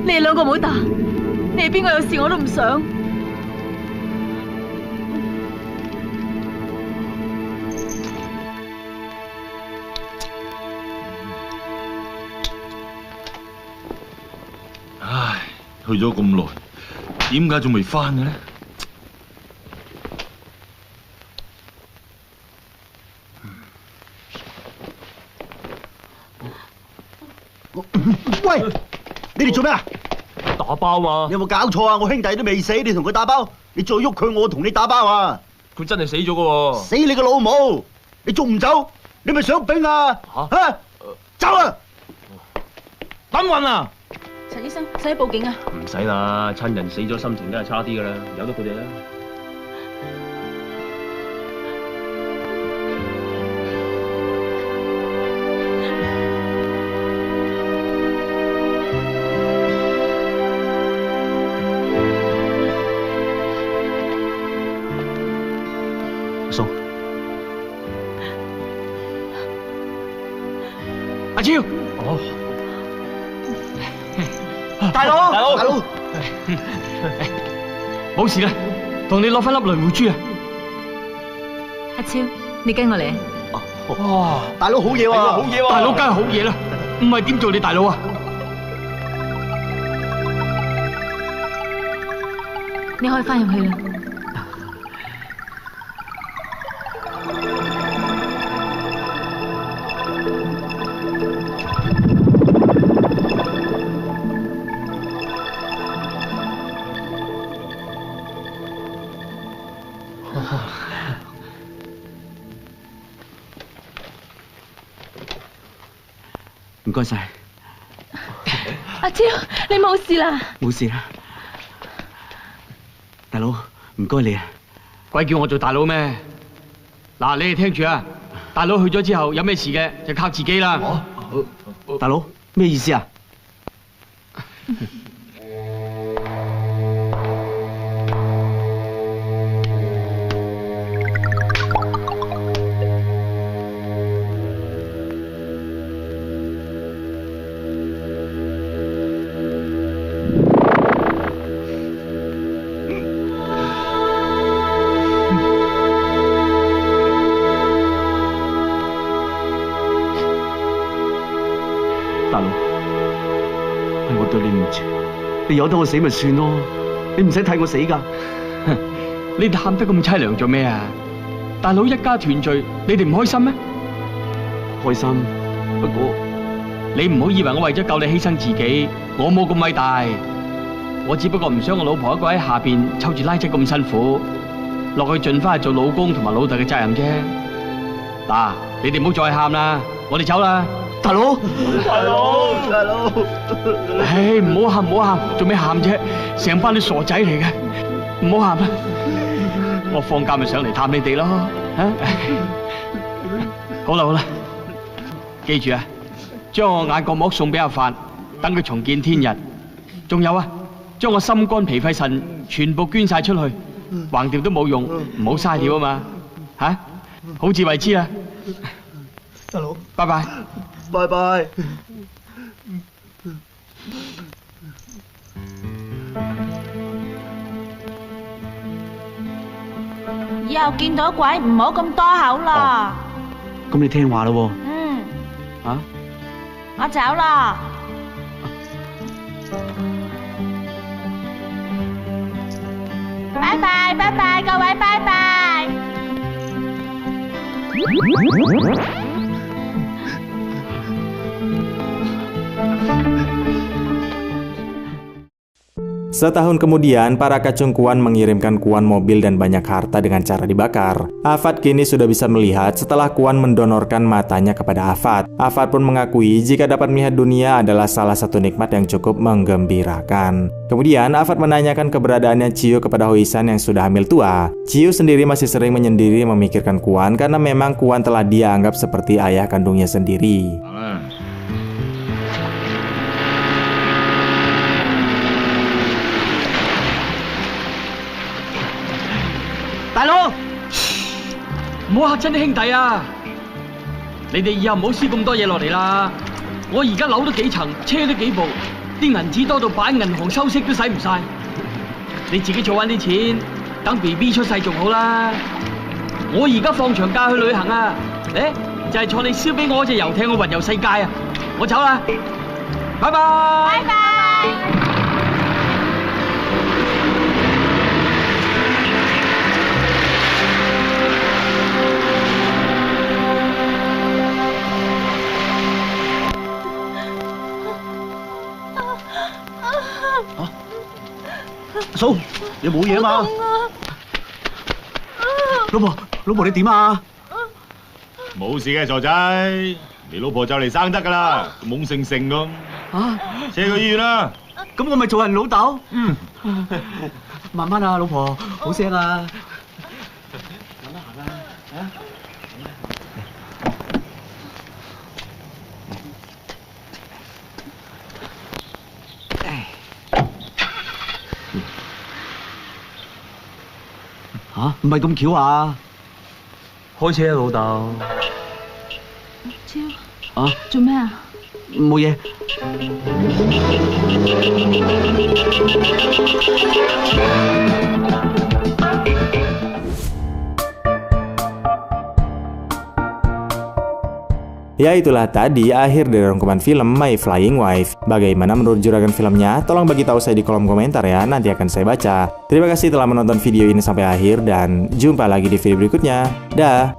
你哋兩個唔好打，你哋邊個有事我都唔想。唉，去咗咁耐，點解仲未翻嘅咧？喂，你哋做咩啊？打包嘛！你有冇搞錯啊？我兄弟都未死，你同佢打包？你再喐佢，我同你打包啊！佢真係死咗噶喎！死你個老母！你仲唔走？你咪想兵啊？吓！走啊！等運啊！陳醫生，使唔使報警啊？唔使啦，親人死咗，心情梗係差啲噶啦，由得佢哋啦。阿超，哦，大佬，冇事啦，同你攞翻粒雷狐珠啊！阿超，你跟我嚟啊！哇，大佬好嘢喎，好嘢喎！大佬梗係好嘢啦，唔係點做你大佬啊？你可以翻入去啦。唔該晒，阿超，你冇事啦？冇事啦，大佬，唔該你啊！鬼叫我做大佬咩？嗱，你哋聽住啊！大佬去咗之後，有咩事嘅就靠自己啦。大佬，咩意思啊？大佬，係我對你唔住，你由得我死咪算咯，你唔使替我死噶。你哋喊得咁凄涼做咩啊？大佬一家團聚，你哋唔開心咩？開心，不過你唔好以為我為咗救你犧牲自己，我冇咁偉大，我只不過唔想我老婆一個喺下邊抽住拉仔咁辛苦，落去盡翻係做老公同埋老豆嘅責任啫。嗱，你哋唔好再喊啦，我哋走啦。大佬，唉，唔好喊，做咩喊啫？成班啲傻仔嚟嘅，唔好喊啦！我放假咪上嚟探你哋咯，吓！好啦，記住啊，將我眼角膜送俾阿發，等佢重見天日。仲有啊，將我心肝脾肺腎全部捐晒出去，橫掂都冇用，唔好嘥掉啊嘛，吓！好自為之啦，大佬，拜拜。拜拜。以後見到鬼唔好咁多口啦。咁你聽話咯喎。啊？我走啦。拜拜，拜拜，各位拜拜。Setahun kemudian, para kacung Kuan mengirimkan Kuan mobil dan banyak harta dengan cara dibakar. Afat kini sudah bisa melihat setelah Kuan mendonorkan matanya kepada Afat. Afat pun mengakui jika dapat melihat dunia adalah salah satu nikmat yang cukup menggembirakan. Kemudian, Afat menanyakan keberadaannya Ciu kepada Hoisan yang sudah hamil tua. Ciu sendiri masih sering menyendiri memikirkan Kuan karena memang Kuan telah dia anggap seperti ayah kandungnya sendiri.大佬，唔好嚇親啲兄弟啊！你哋以後唔好輸咁多嘢落嚟啦。我而家樓都幾層，車都幾部，啲銀紙多到擺銀行收息都使唔晒。你自己儲翻啲錢，等 BB 出世仲好啦。我而家放長假去旅行啊！就係坐你燒俾我嗰隻遊艇去環遊世界啊！我走啦，拜拜。拜拜。嫂，你冇嘢嘛？老婆你點啊？冇事嘅傻仔，你老婆就嚟生得噶啦，懵盛盛咁。啊，車去醫院啦。咁我咪做人老豆？慢慢啊，老婆，好聲啊！慢慢行啊，唔係咁巧啊！開車啊，老豆。超啊？做咩啊？冇嘢。Ya itulah tadi akhir dari rangkuman film My Flying Wife. Bagaimana menurut juragan filmnya? Tolong bagi tahu saya di kolom komentar ya, nanti akan saya baca. Terima kasih telah menonton video ini sampai akhir dan jumpa lagi di video berikutnya. Dah.